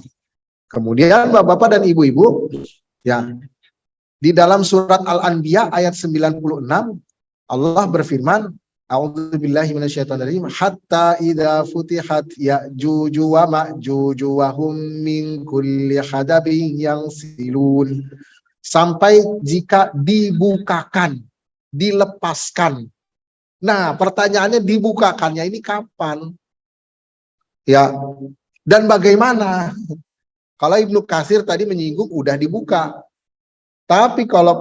Kemudian Bapak-bapak dan Ibu-ibu, ya, di dalam surat Al-Anbiya ayat 96 Allah berfirman, a'udzubillahi minasyaitonirrajim, hatta idza futihat ya'juj wa ma'juj wa hum min kulli hadabin yansilun. Sampai jika dibukakan, dilepaskan. Nah, pertanyaannya dibukakannya ini kapan? Ya, dan bagaimana? Kalau Ibnu Katsir tadi menyinggung udah dibuka. Tapi kalau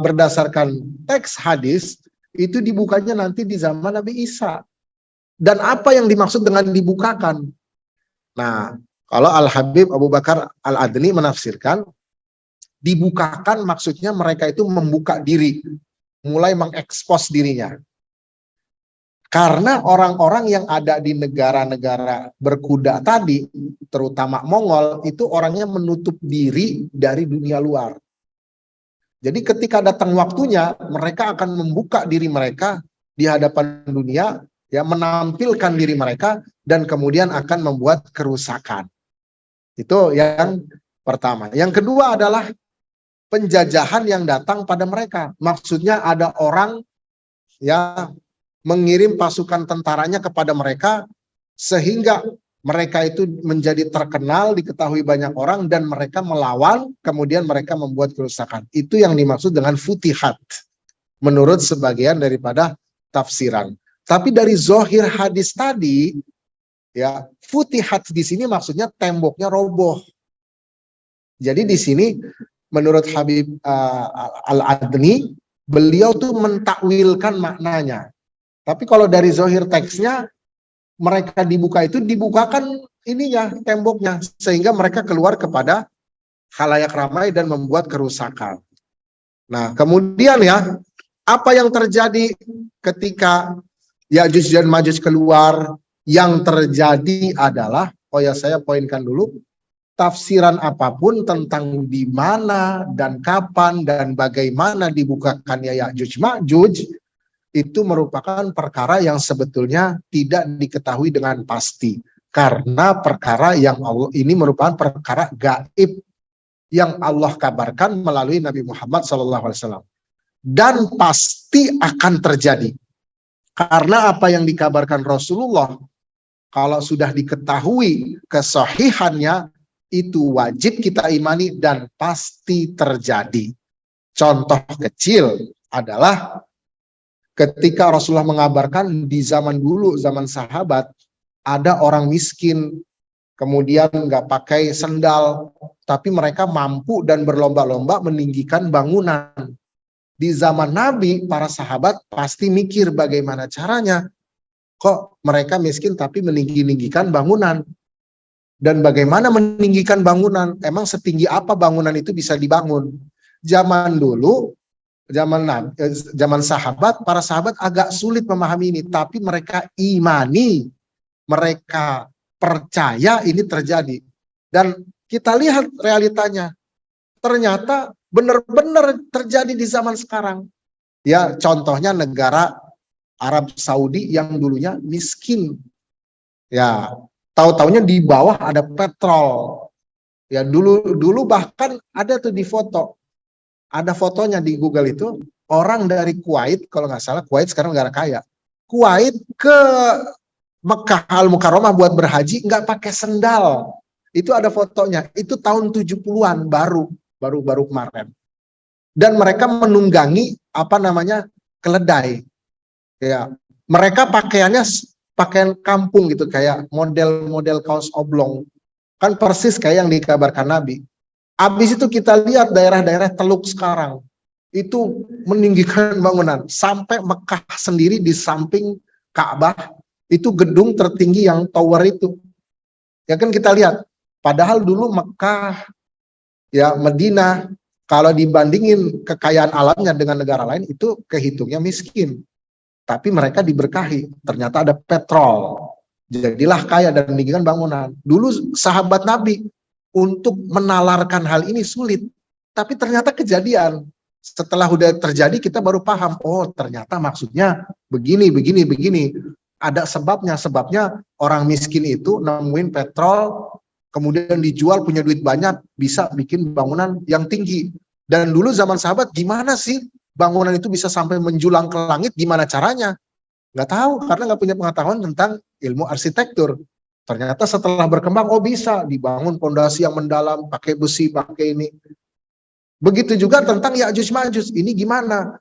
berdasarkan teks hadis, itu dibukanya nanti di zaman Nabi Isa. Dan apa yang dimaksud dengan dibukakan? Nah, kalau Al-Habib Abu Bakar Al-Adni menafsirkan, dibukakan maksudnya mereka itu membuka diri, mulai mengekspos dirinya. Karena orang-orang yang ada di negara-negara berkuda tadi, terutama Mongol, itu orangnya menutup diri dari dunia luar. Jadi ketika datang waktunya, mereka akan membuka diri mereka di hadapan dunia, ya, menampilkan diri mereka, dan kemudian akan membuat kerusakan. Itu yang pertama. Yang kedua adalah penjajahan yang datang pada mereka. Maksudnya ada orang ya mengirim pasukan tentaranya kepada mereka sehingga mereka itu menjadi terkenal, diketahui banyak orang, dan mereka melawan, kemudian mereka membuat kerusakan. Itu yang dimaksud dengan futihat menurut sebagian daripada tafsiran. Tapi dari zohir hadis tadi, ya, futihat di sini maksudnya temboknya roboh. Jadi di sini menurut Habib Al-Adni, beliau tuh mentakwilkan maknanya. Tapi kalau dari zohir teksnya, mereka dibuka itu dibukakan ininya, temboknya, sehingga mereka keluar kepada khalayak ramai dan membuat kerusakan. Nah, kemudian ya, apa yang terjadi ketika Ya'juj dan Ma'juj keluar? Yang terjadi adalah Oh ya, saya poinkan dulu, tafsiran apapun tentang di mana dan kapan dan bagaimana dibukakannya Ya'juj Ma'juj itu merupakan perkara yang sebetulnya tidak diketahui dengan pasti, karena perkara yang Allah ini merupakan perkara gaib yang Allah kabarkan melalui Nabi Muhammad SAW dan pasti akan terjadi. Karena apa yang dikabarkan Rasulullah kalau sudah diketahui kesahihannya itu wajib kita imani dan pasti terjadi. Contoh kecil adalah ketika Rasulullah mengabarkan di zaman dulu, zaman sahabat, ada orang miskin, kemudian nggak pakai sendal, tapi mereka mampu dan berlomba-lomba meninggikan bangunan. Di zaman Nabi, para sahabat pasti mikir bagaimana caranya. Kok mereka miskin tapi meninggikan bangunan? Dan bagaimana meninggikan bangunan? Emang setinggi apa bangunan itu bisa dibangun? Zaman dulu, zaman sahabat, para sahabat agak sulit memahami ini, tapi mereka imani, mereka percaya ini terjadi. Dan kita lihat realitanya, ternyata benar-benar terjadi di zaman sekarang. Ya, contohnya negara Arab Saudi yang dulunya miskin. Ya, tahu-taunya di bawah ada petrol. Ya, dulu bahkan ada tuh di foto. Ada fotonya di Google itu, orang dari Kuwait, kalau nggak salah, Kuwait sekarang negara kaya. Kuwait ke Mekah Al-Mukarramah buat berhaji nggak pakai sendal. Itu ada fotonya. Itu tahun 70-an baru kemarin. Dan mereka menunggangi keledai. Ya, mereka pakaiannya pakaian kampung gitu, kayak model-model kaos oblong. Kan persis kayak yang dikabarkan Nabi. Habis itu kita lihat daerah-daerah Teluk sekarang. Itu meninggikan bangunan. Sampai Mekah sendiri di samping Ka'bah, itu gedung tertinggi yang tower itu. Ya kan kita lihat. Padahal dulu Mekah, ya Madinah, kalau dibandingin kekayaan alamnya dengan negara lain, itu kehitungnya miskin. Tapi mereka diberkahi, ternyata ada petrol, jadilah kaya dan meninggikan bangunan. Dulu sahabat Nabi untuk menalarkan hal ini sulit, tapi ternyata kejadian. Setelah udah terjadi kita baru paham, oh ternyata maksudnya begini. Ada sebabnya orang miskin itu nemuin petrol, kemudian dijual, punya duit banyak, bisa bikin bangunan yang tinggi. Dan dulu zaman sahabat gimana sih bangunan itu bisa sampai menjulang ke langit, gimana caranya? Nggak tahu, karena nggak punya pengetahuan tentang ilmu arsitektur. Ternyata setelah berkembang, oh bisa dibangun pondasi yang mendalam, pakai besi, pakai ini. Begitu juga tentang Ya'juj Ma'juj, ini gimana?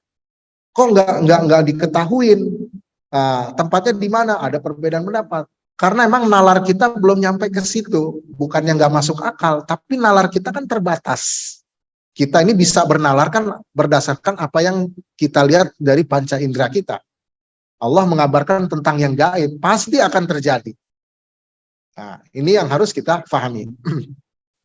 Kok nggak diketahuin? Tempatnya di mana? Ada perbedaan pendapat. Karena emang nalar kita belum nyampe ke situ, bukannya nggak masuk akal, tapi nalar kita kan terbatas. Kita ini bisa bernalar kan berdasarkan apa yang kita lihat dari panca indera kita. Allah mengabarkan tentang yang gaib, pasti akan terjadi. Nah, ini yang harus kita pahami.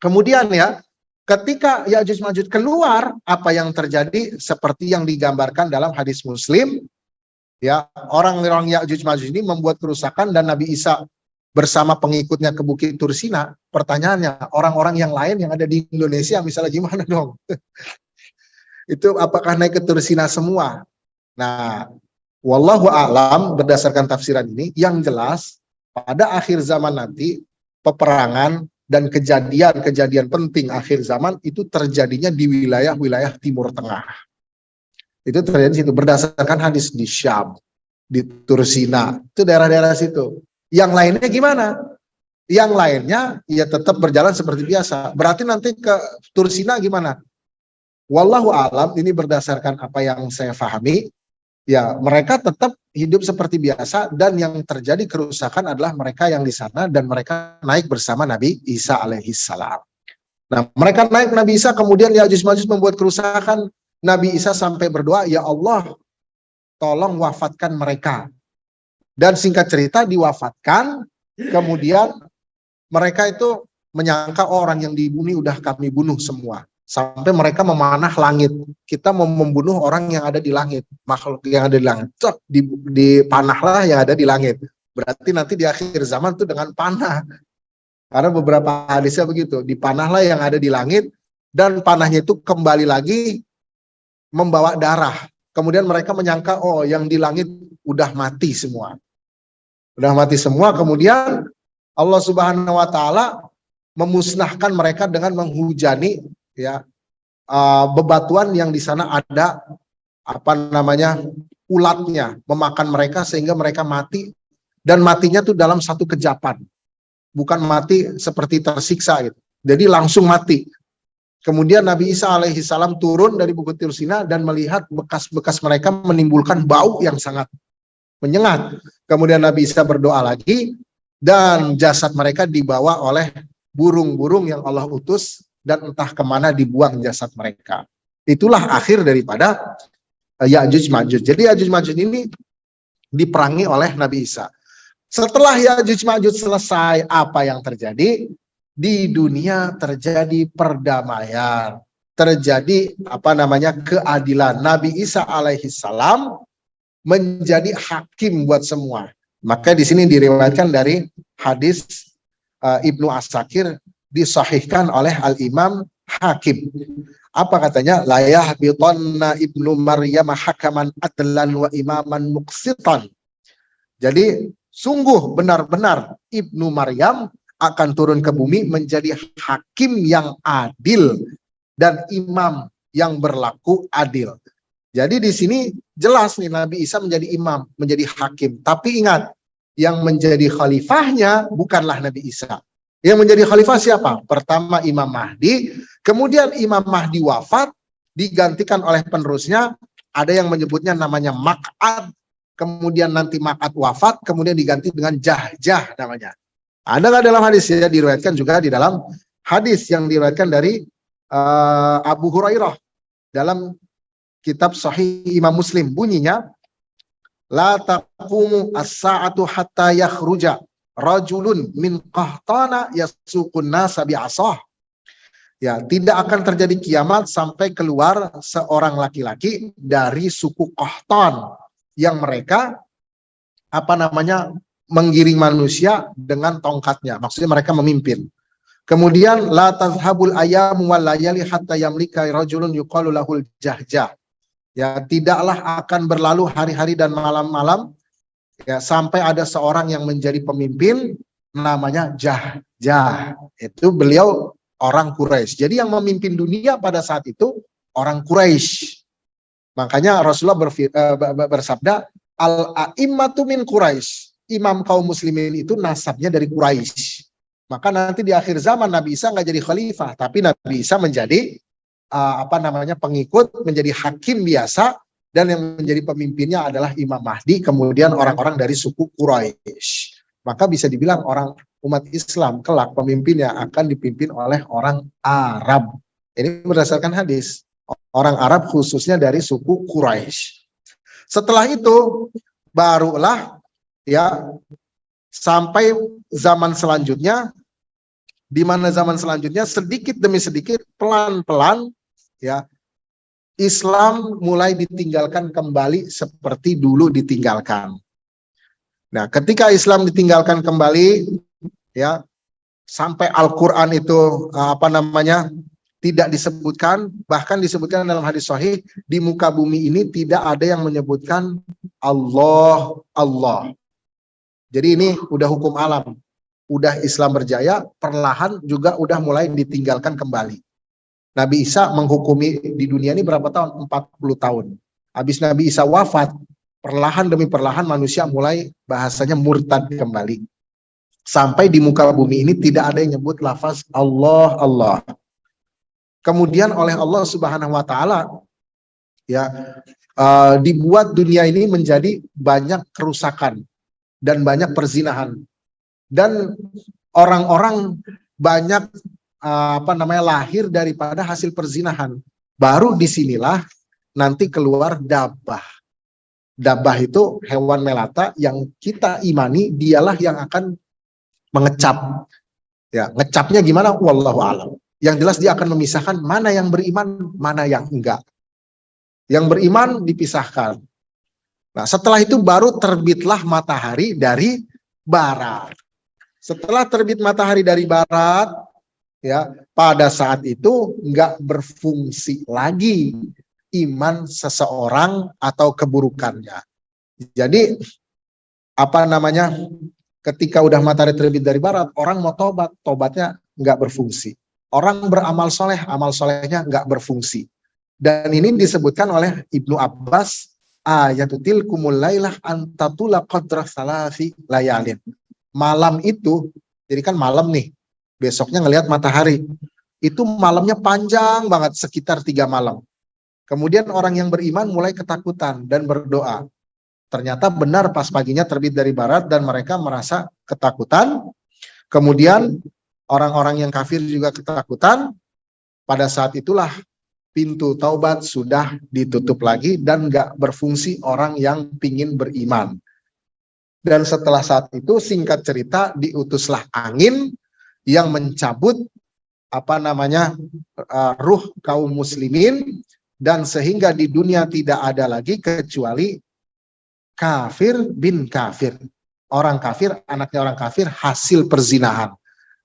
Kemudian ya, ketika Ya'juj Ma'juj keluar, apa yang terjadi seperti yang digambarkan dalam hadis Muslim, ya, orang-orang Ya'juj Ma'juj ini membuat kerusakan dan Nabi Isa bersama pengikutnya ke Bukit Tursina. Pertanyaannya, orang-orang yang lain yang ada di Indonesia misalnya gimana dong? Itu apakah naik ke Tursina semua? Nah, wallahu a'lam, berdasarkan tafsiran ini, yang jelas pada akhir zaman nanti peperangan dan kejadian-kejadian penting akhir zaman itu terjadinya di wilayah-wilayah Timur Tengah. Itu terjadi di situ berdasarkan hadis di Syam, di Tursina, itu daerah-daerah situ. Yang lainnya gimana? Yang lainnya ya tetap berjalan seperti biasa. Berarti nanti ke Tursina gimana? Wallahu a'lam, ini berdasarkan apa yang saya pahami. Ya, mereka tetap hidup seperti biasa dan yang terjadi kerusakan adalah mereka yang di sana dan mereka naik bersama Nabi Isa alaihissalam. Nah, mereka naik Nabi Isa, kemudian Ya'juj Ma'juj membuat kerusakan. Nabi Isa sampai berdoa, ya Allah, tolong wafatkan mereka. Dan singkat cerita diwafatkan, kemudian mereka itu menyangka orang yang dibunuh udah kami bunuh semua. Sampai mereka memanah langit. Kita mau membunuh orang yang ada di langit, makhluk yang ada di langit. Dipanahlah yang ada di langit. Berarti nanti di akhir zaman itu dengan panah. Karena beberapa hadisnya begitu, dipanahlah yang ada di langit dan panahnya itu kembali lagi membawa darah. Kemudian mereka menyangka, oh yang di langit udah mati semua. Udah mati semua, kemudian Allah Subhanahu wa taala memusnahkan mereka dengan menghujani ya bebatuan yang di sana ada apa namanya ulatnya memakan mereka sehingga mereka mati, dan matinya tuh dalam satu kejapan, bukan mati seperti tersiksa gitu. Jadi langsung mati. Kemudian Nabi Isa alaihi salam turun dari Bukit Tursina dan melihat bekas-bekas mereka menimbulkan bau yang sangat menyengat. Kemudian Nabi Isa berdoa lagi dan jasad mereka dibawa oleh burung-burung yang Allah utus dan entah kemana dibuang jasad mereka. Itulah akhir daripada Ya'juj Ma'juj. Jadi Ya'juj Ma'juj ini diperangi oleh Nabi Isa. Setelah Ya'juj Ma'juj selesai, apa yang terjadi? Di dunia terjadi perdamaian, terjadi apa namanya keadilan. Nabi Isa alaihi salam menjadi hakim buat semua. Maka di sini diriwayatkan dari hadis Ibnu As-Sakir, disahihkan oleh Al-Imam Hakim. Apa katanya? La yahbitanna Ibnu Maryam hakaman adlan wa imaman muqsitan. Jadi sungguh benar-benar Ibnu Maryam akan turun ke bumi menjadi hakim yang adil dan imam yang berlaku adil. Jadi di sini jelas nih Nabi Isa menjadi imam, menjadi hakim. Tapi ingat, yang menjadi khalifahnya bukanlah Nabi Isa. Yang menjadi khalifah siapa? Pertama Imam Mahdi, kemudian Imam Mahdi wafat, digantikan oleh penerusnya, ada yang menyebutnya namanya Maq'ad, kemudian nanti Maq'ad wafat, kemudian diganti dengan Jah-Jah namanya. Ada nggak dalam hadis ya, diriwayatkan juga di dalam hadis yang diriwayatkan dari Abu Hurairah dalam kitab Sahih Imam Muslim, bunyinya la taqumu as-sa'atu hatta yakhruja rajulun min qahtana yasuqun nasa bi'asah. Ya, tidak akan terjadi kiamat sampai keluar seorang laki-laki dari suku Qahtan yang mereka apa namanya menggiring manusia dengan tongkatnya. Maksudnya mereka memimpin. Kemudian la tazhabul ayam wal layali hatta yamlika rajulun yuqalu lahul Jah-Jah. Ya, tidaklah akan berlalu hari-hari dan malam-malam ya sampai ada seorang yang menjadi pemimpin namanya Jah-Jah. Itu beliau orang Quraisy. Jadi yang memimpin dunia pada saat itu orang Quraisy. Makanya Rasulullah bersabda, al-a'immatu min Quraisy. Imam kaum muslimin itu nasabnya dari Quraisy. Maka nanti di akhir zaman Nabi Isa nggak jadi khalifah, tapi Nabi Isa menjadi apa namanya pengikut, menjadi hakim biasa, dan yang menjadi pemimpinnya adalah Imam Mahdi, kemudian orang-orang dari suku Quraisy. Maka bisa dibilang orang umat Islam kelak pemimpinnya akan dipimpin oleh orang Arab. Ini berdasarkan hadis. Orang Arab khususnya dari suku Quraisy. Setelah itu barulah ya sampai zaman selanjutnya, di mana zaman selanjutnya sedikit demi sedikit pelan-pelan ya Islam mulai ditinggalkan kembali seperti dulu ditinggalkan. Nah, ketika Islam ditinggalkan kembali ya sampai Al-Qur'an itu apa namanya tidak disebutkan, bahkan disebutkan dalam hadis sahih di muka bumi ini tidak ada yang menyebutkan Allah. Jadi ini udah hukum alam. Udah Islam berjaya, perlahan juga udah mulai ditinggalkan kembali. Nabi Isa menghukumi di dunia ini berapa tahun? 40 tahun. Habis Nabi Isa wafat, perlahan demi perlahan manusia mulai bahasanya murtad kembali. Sampai di muka bumi ini tidak ada yang nyebut lafaz Allah. Kemudian oleh Allah Subhanahu wa taala ya dibuat dunia ini menjadi banyak kerusakan dan banyak perzinahan. Dan orang-orang banyak apa namanya lahir daripada hasil perzinahan. Baru disinilah nanti keluar dabah. Dabah itu hewan melata yang kita imani dialah yang akan mengecap. Ya, ngecapnya gimana? Wallahu a'lam. Yang jelas dia akan memisahkan mana yang beriman, mana yang enggak. Yang beriman dipisahkan. Nah, setelah itu baru terbitlah matahari dari barat. Setelah terbit matahari dari barat, ya, pada saat itu nggak berfungsi lagi iman seseorang atau keburukannya. Jadi apa namanya? Ketika udah matahari terbit dari barat, orang mau tobat, tobatnya nggak berfungsi. Orang beramal soleh, amal solehnya nggak berfungsi. Dan ini disebutkan oleh Ibnu Abbas, ayatul kumul lailah antatula qadra salasi layalin. Malam itu, jadi kan malam nih, besoknya ngelihat matahari. Itu malamnya panjang banget, sekitar 3 malam. Kemudian orang yang beriman mulai ketakutan dan berdoa. Ternyata benar pas paginya terbit dari barat dan mereka merasa ketakutan. Kemudian orang-orang yang kafir juga ketakutan. Pada saat itulah pintu taubat sudah ditutup lagi dan nggak berfungsi orang yang pingin beriman. Dan setelah saat itu singkat cerita diutuslah angin yang mencabut ruh kaum muslimin, dan sehingga di dunia tidak ada lagi kecuali kafir bin kafir. Orang kafir, anaknya orang kafir, hasil perzinahan.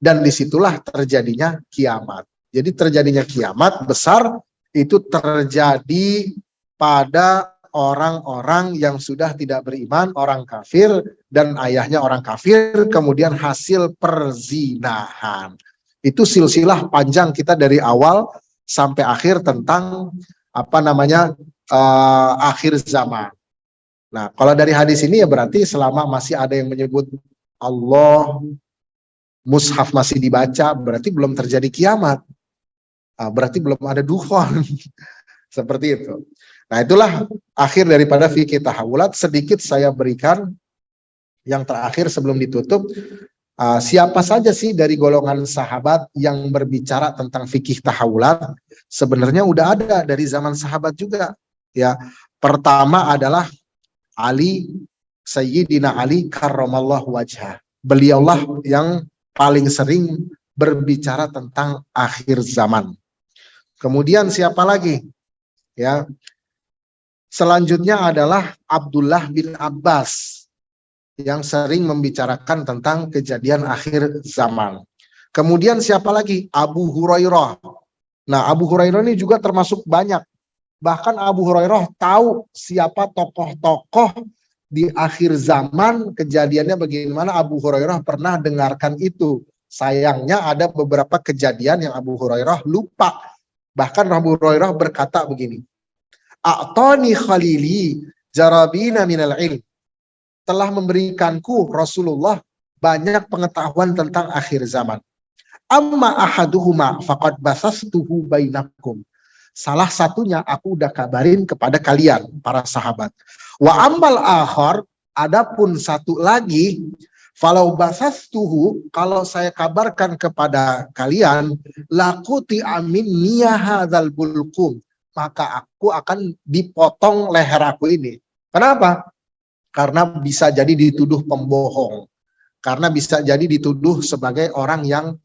Dan disitulah terjadinya kiamat. Jadi terjadinya kiamat besar itu terjadi pada orang-orang yang sudah tidak beriman, orang kafir, dan ayahnya orang kafir, kemudian hasil perzinahan. Itu silsilah panjang kita dari awal sampai akhir tentang akhir zaman. Nah, kalau dari hadis ini ya berarti selama masih ada yang menyebut Allah, mushaf masih dibaca, berarti belum terjadi kiamat. Berarti belum ada dukhon. Seperti itu. Nah, itulah akhir daripada fikih tahawulat. Sedikit saya berikan yang terakhir sebelum ditutup. Siapa saja sih dari golongan sahabat yang berbicara tentang fikih tahawulat? Sebenarnya udah ada dari zaman sahabat juga. Ya, pertama adalah Ali, Sayyidina Ali karramallahu wajhah. Beliaulah yang paling sering berbicara tentang akhir zaman. Kemudian siapa lagi? Ya. Selanjutnya adalah Abdullah bin Abbas yang sering membicarakan tentang kejadian akhir zaman. Kemudian siapa lagi? Abu Hurairah. Nah, Abu Hurairah ini juga termasuk banyak. Bahkan Abu Hurairah tahu siapa tokoh-tokoh di akhir zaman, kejadiannya bagaimana. Abu Hurairah pernah dengarkan itu. Sayangnya ada beberapa kejadian yang Abu Hurairah lupa. Bahkan Abu Hurairah berkata begini, A'tani khalili jarabina minal ilm. Telah memberikanku Rasulullah banyak pengetahuan tentang akhir zaman. Amma ahaduhuma faqad basastuhu bainakum. Salah satunya aku udah kabarin kepada kalian, para sahabat. Wa ammal akhar, adapun satu lagi, falau basastuhu, kalau saya kabarkan kepada kalian, laquti amin niyahadzal bulkum, maka aku akan dipotong leher aku ini. Kenapa? Karena bisa jadi dituduh pembohong. Karena bisa jadi dituduh sebagai orang yang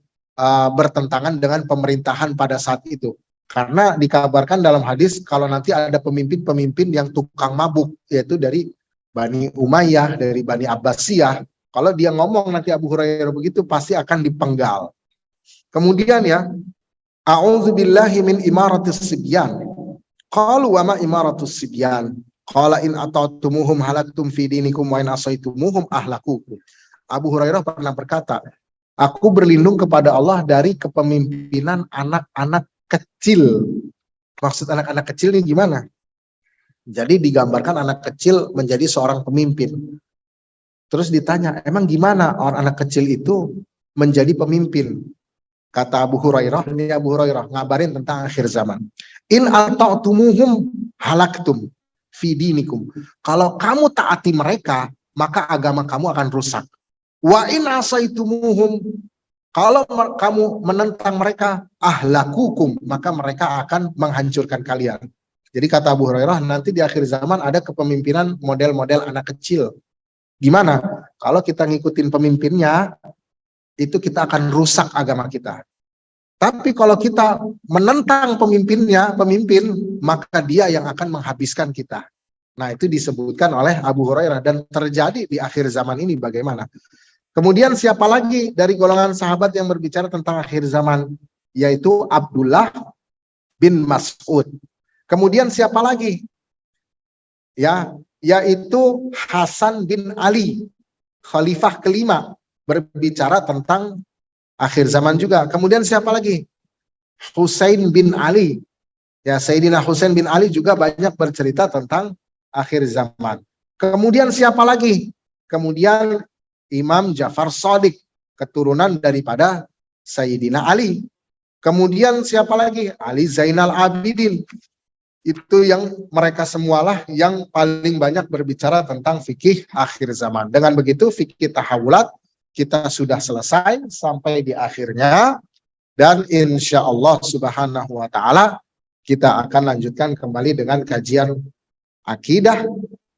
bertentangan dengan pemerintahan pada saat itu. Karena dikabarkan dalam hadis kalau nanti ada pemimpin-pemimpin yang tukang mabuk, yaitu dari Bani Umayyah, dari Bani Abbasiyah. Kalau dia ngomong nanti Abu Hurairah begitu pasti akan dipenggal. Kemudian ya, a'udzubillahi min imaratis sibyan. Qalu wa ma imaratus sibyan? Qala in ata'tumuhum halaktum fi dinikum wa in asaitumuhum ahlakukum. Abu Hurairah pernah berkata, aku berlindung kepada Allah dari kepemimpinan anak-anak kecil. Maksud anak-anak kecil ini gimana? Jadi digambarkan anak kecil menjadi seorang pemimpin. Terus ditanya, emang gimana orang anak kecil itu menjadi pemimpin? Kata Abu Hurairah, ini Abu Hurairah ngabarin tentang akhir zaman. In ata'tumuhum halaktum fi dinikum. Kalau kamu taati mereka, maka agama kamu akan rusak. Wa in asaitumuhum, kalau kamu menentang mereka, ahlakukum, maka mereka akan menghancurkan kalian. Jadi kata Abu Hurairah, nanti di akhir zaman ada kepemimpinan model-model anak kecil. Gimana? Kalau kita ngikutin pemimpinnya, itu kita akan rusak agama kita. Tapi kalau kita menentang pemimpin, maka dia yang akan menghabiskan kita. Nah, itu disebutkan oleh Abu Hurairah dan terjadi di akhir zaman ini bagaimana? Kemudian siapa lagi dari golongan sahabat yang berbicara tentang akhir zaman? Yaitu Abdullah bin Mas'ud. Kemudian siapa lagi? Ya, yaitu Hasan bin Ali, khalifah kelima, berbicara tentang akhir zaman juga. Kemudian siapa lagi? Husain bin Ali. Ya, Sayyidina Husain bin Ali juga banyak bercerita tentang akhir zaman. Kemudian siapa lagi? Kemudian Imam Ja'far Shadiq, keturunan daripada Sayyidina Ali. Kemudian siapa lagi? Ali Zainal Abidin. Itu yang mereka semualah yang paling banyak berbicara tentang fikih akhir zaman. Dengan begitu fikih tahawulat kita sudah selesai sampai di akhirnya, dan insya Allah subhanahu wa ta'ala kita akan lanjutkan kembali dengan kajian akidah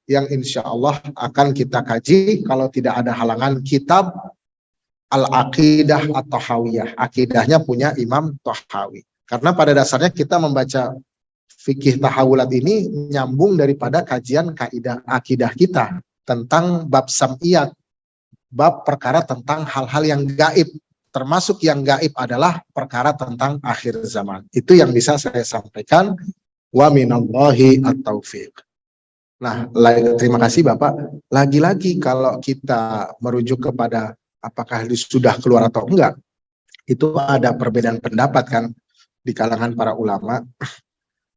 yang insya Allah akan kita kaji kalau tidak ada halangan kitab Al-Aqidah At-Tahawiyah. Akidahnya punya Imam Tahawi. Karena pada dasarnya kita membaca fikih tahawulat ini nyambung daripada kajian kaidah akidah kita tentang bab sam'iyat, bab perkara tentang hal-hal yang gaib. Termasuk yang gaib adalah perkara tentang akhir zaman. Itu yang bisa saya sampaikan. Wa minallahi at-taufiq. Nah, terima kasih Bapak. Lagi-lagi kalau kita merujuk kepada apakah sudah keluar atau enggak, itu ada perbedaan pendapat kan di kalangan para ulama.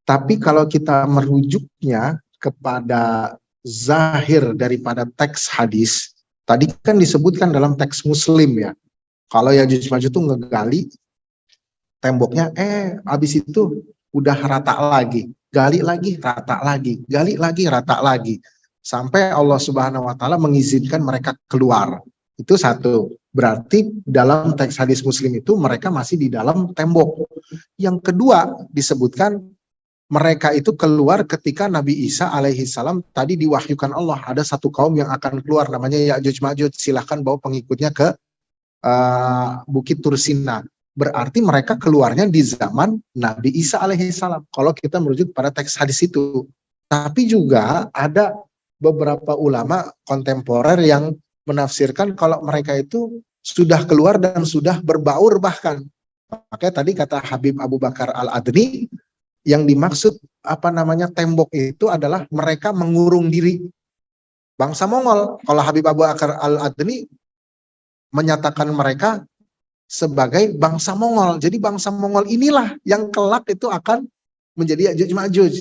Tapi kalau kita merujuknya kepada zahir daripada teks hadis, tadi kan disebutkan dalam teks Muslim ya. Kalau Yajuj Majuj itu ngegali temboknya, habis itu udah rata lagi. Gali lagi, rata lagi, gali lagi, rata lagi. Sampai Allah Subhanahu wa ta'ala mengizinkan mereka keluar. Itu satu. Berarti dalam teks hadis Muslim itu mereka masih di dalam tembok. Yang kedua disebutkan mereka itu keluar ketika Nabi Isa alaihi salam tadi diwahyukan Allah. Ada satu kaum yang akan keluar namanya Ya'juj Ma'juj. Silahkan bawa pengikutnya ke Bukit Tursina. Berarti mereka keluarnya di zaman Nabi Isa alaihi salam. Kalau kita merujuk pada teks hadis itu. Tapi juga ada beberapa ulama kontemporer yang menafsirkan kalau mereka itu sudah keluar dan sudah berbaur bahkan. Makanya tadi kata Habib Abu Bakar Al-Adni, yang dimaksud tembok itu adalah mereka mengurung diri. Bangsa Mongol. Kalau Habib Abu Bakar Al-Adni menyatakan mereka sebagai bangsa Mongol. Jadi bangsa Mongol inilah yang kelak itu akan menjadi Ya'juj Ma'juj.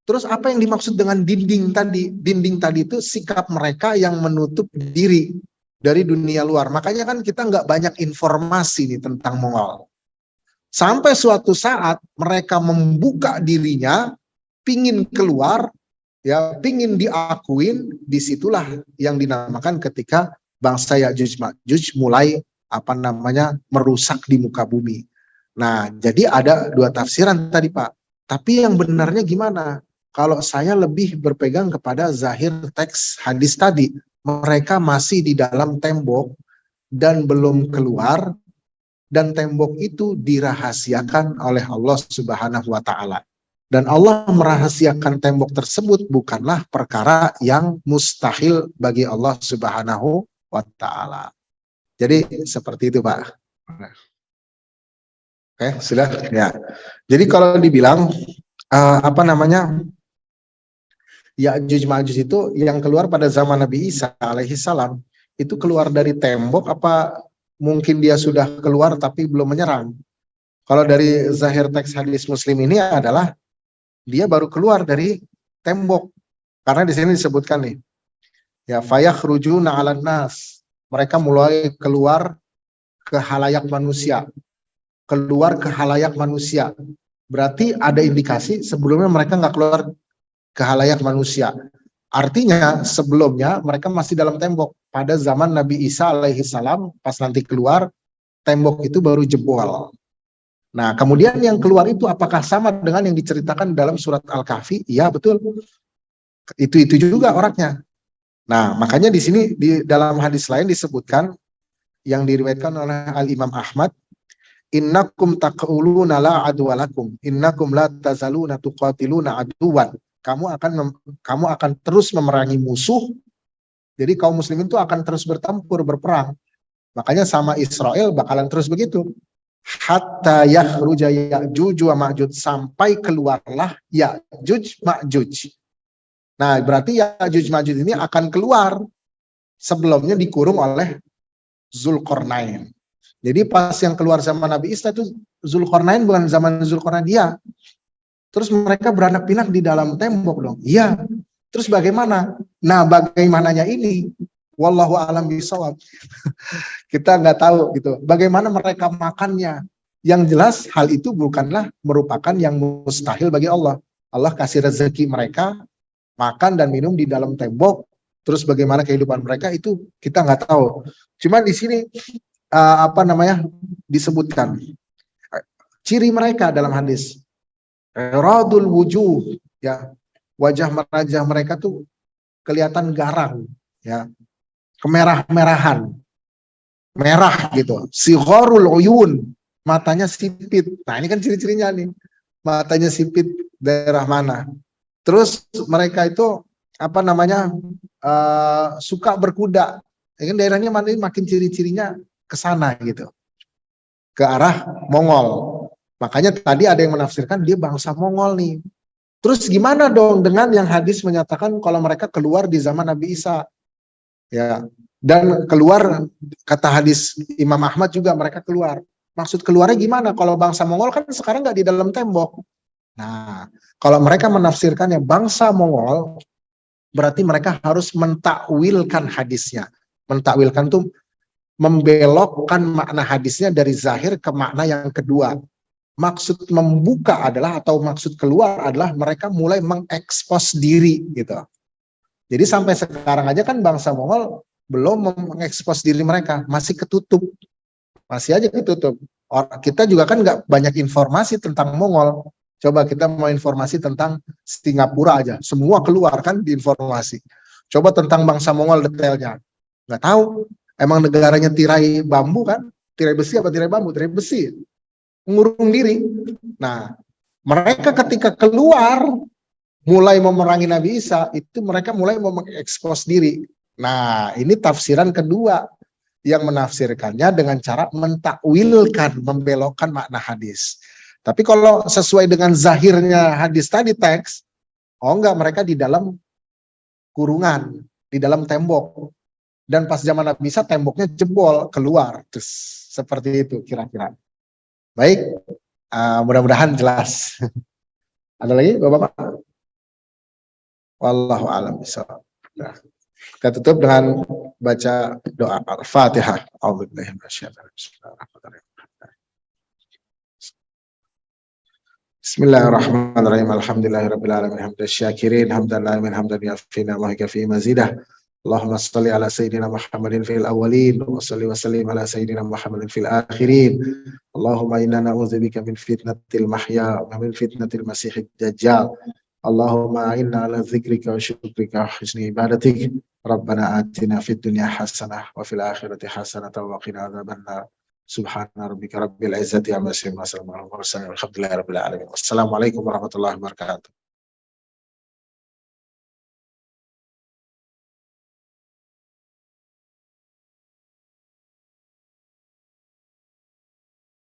Terus apa yang dimaksud dengan dinding tadi? Dinding tadi itu sikap mereka yang menutup diri dari dunia luar. Makanya kan kita nggak banyak informasi nih tentang Mongol. Sampai suatu saat mereka membuka dirinya, pingin keluar, ya pingin diakuin, disitulah yang dinamakan ketika bangsa Ya'juj Ma'juj mulai merusak di muka bumi. Nah, jadi ada dua tafsiran tadi Pak. Tapi yang benarnya gimana? Kalau saya lebih berpegang kepada zahir teks hadis tadi. Mereka masih di dalam tembok dan belum keluar. Dan tembok itu dirahasiakan oleh Allah Subhanahu wa ta'ala. Dan Allah merahasiakan tembok tersebut bukanlah perkara yang mustahil bagi Allah Subhanahu wa ta'ala. Jadi seperti itu Pak. Oke, sudah ya. Jadi kalau dibilang Ya'juj Ma'juj itu yang keluar pada zaman Nabi Isa alaihi salam, itu keluar dari tembok apa mungkin dia sudah keluar tapi belum menyerang? Kalau dari zahir teks hadis Muslim ini adalah dia baru keluar dari tembok. Karena di sini disebutkan nih. Ya, fayakhrujuna 'alan nas. Mereka mulai keluar ke halayak manusia. Keluar ke halayak manusia. Berarti ada indikasi sebelumnya mereka nggak keluar ke halayak manusia. Artinya sebelumnya mereka masih dalam tembok. Pada zaman Nabi Isa alaihi salam, pas nanti keluar, tembok itu baru jebol. Nah, kemudian yang keluar itu apakah sama dengan yang diceritakan dalam surat Al-Kahfi? Iya, betul. Itu juga orangnya. Nah, makanya di sini di dalam hadis lain disebutkan yang diriwayatkan oleh Al-Imam Ahmad, innakum taquluna la adwalakum, innakum la tazaluna tuqatiluna aduwan. Kamu akan terus memerangi musuh. Jadi kaum muslimin itu akan terus bertempur, berperang. Makanya sama Israel bakalan terus begitu. Hatta yakhruja Ya'juj wa Ma'juj, sampai keluarlah Ya'juj Ma'juj. Nah, berarti Ya'juj Ma'juj ini akan keluar, sebelumnya dikurung oleh Zulkarnain. Jadi pas yang keluar zaman Nabi Isa itu Zulkarnain bukan zaman Zulkarnain dia. Terus mereka beranak pinak di dalam tembok dong. Iya. Terus bagaimana? Nah, bagaimananya ini wallahu a'lam bishawab. Kita nggak tahu gitu. Bagaimana mereka makannya? Yang jelas hal itu bukanlah merupakan yang mustahil bagi Allah. Allah kasih rezeki mereka makan dan minum di dalam tembok. Terus bagaimana kehidupan mereka itu kita nggak tahu. Cuma di sini disebutkan ciri mereka dalam hadis. Radul wujuh, ya, wajah mereka tuh kelihatan garang, ya, kemerah-merahan, merah gitu. Sigharul uyun, matanya sipit. Nah, ini kan ciri-cirinya nih. Matanya sipit daerah mana? Terus mereka itu suka berkuda. Ya kan daerahnya mana ini makin ciri-cirinya ke sana gitu. Ke arah Mongol. Makanya tadi ada yang menafsirkan dia bangsa Mongol nih. Terus gimana dong dengan yang hadis menyatakan kalau mereka keluar di zaman Nabi Isa? Ya. Dan keluar, kata hadis Imam Ahmad juga mereka keluar. Maksud keluarnya gimana? Kalau bangsa Mongol kan sekarang nggak di dalam tembok. Nah, kalau mereka menafsirkannya bangsa Mongol, berarti mereka harus mentakwilkan hadisnya. Mentakwilkan tuh membelokkan makna hadisnya dari zahir ke makna yang kedua. Maksud membuka adalah, atau maksud keluar adalah mereka mulai mengekspos diri gitu. Jadi sampai sekarang aja kan bangsa Mongol belum mengekspos diri mereka, masih ketutup. Masih aja ketutup. Kita juga kan nggak banyak informasi tentang Mongol. Coba kita mau informasi tentang Singapura aja, semua keluar kan di informasi. Coba tentang bangsa Mongol detailnya, nggak tahu. Emang negaranya tirai bambu kan? Tirai besi apa tirai bambu? Tirai besi. Mengurung diri. Nah, mereka ketika keluar mulai memerangi Nabi Isa, itu mereka mulai mengekspos diri. Nah, ini tafsiran kedua yang menafsirkannya dengan cara mentakwilkan, membelokkan makna hadis. Tapi kalau sesuai dengan zahirnya hadis tadi teks, oh enggak, mereka di dalam kurungan, di dalam tembok. Dan pas zaman Nabi Isa temboknya jebol, keluar. Terus seperti itu kira-kira. Baik, mudah-mudahan jelas. Ada lagi Bapak-Bapak? Wallahu a'lam bishawab. Nah, kita tutup dengan baca doa Al-Fatihah. Bismillahirrahmanirrahim. Alhamdulillahirabbil alamin. Hamdan syakirin, hamdan lamin, hamdan yafina wa yafi mazidah. Allahumma salli ala sayyidina Muhammadin fil awwalin wa salli wa sallim ala sayyidina Muhammadin fil akhirin. Allahumma inna na'udzubika min fitnatil mahya wa min fitnatil masiihid dajjal. Allahumma inna ala dzikrika wa syukrika wa husni ibadatik. Rabbana atina fid dunya hasanah wa fil akhirati hasanah wa qina adzabannar. Subhana rabbika rabbil izzati amma yasifun wa salamun alal mursalin walhamdulillahi rabbil alamin. Wassalamualaikum warahmatullahi wabarakatuh.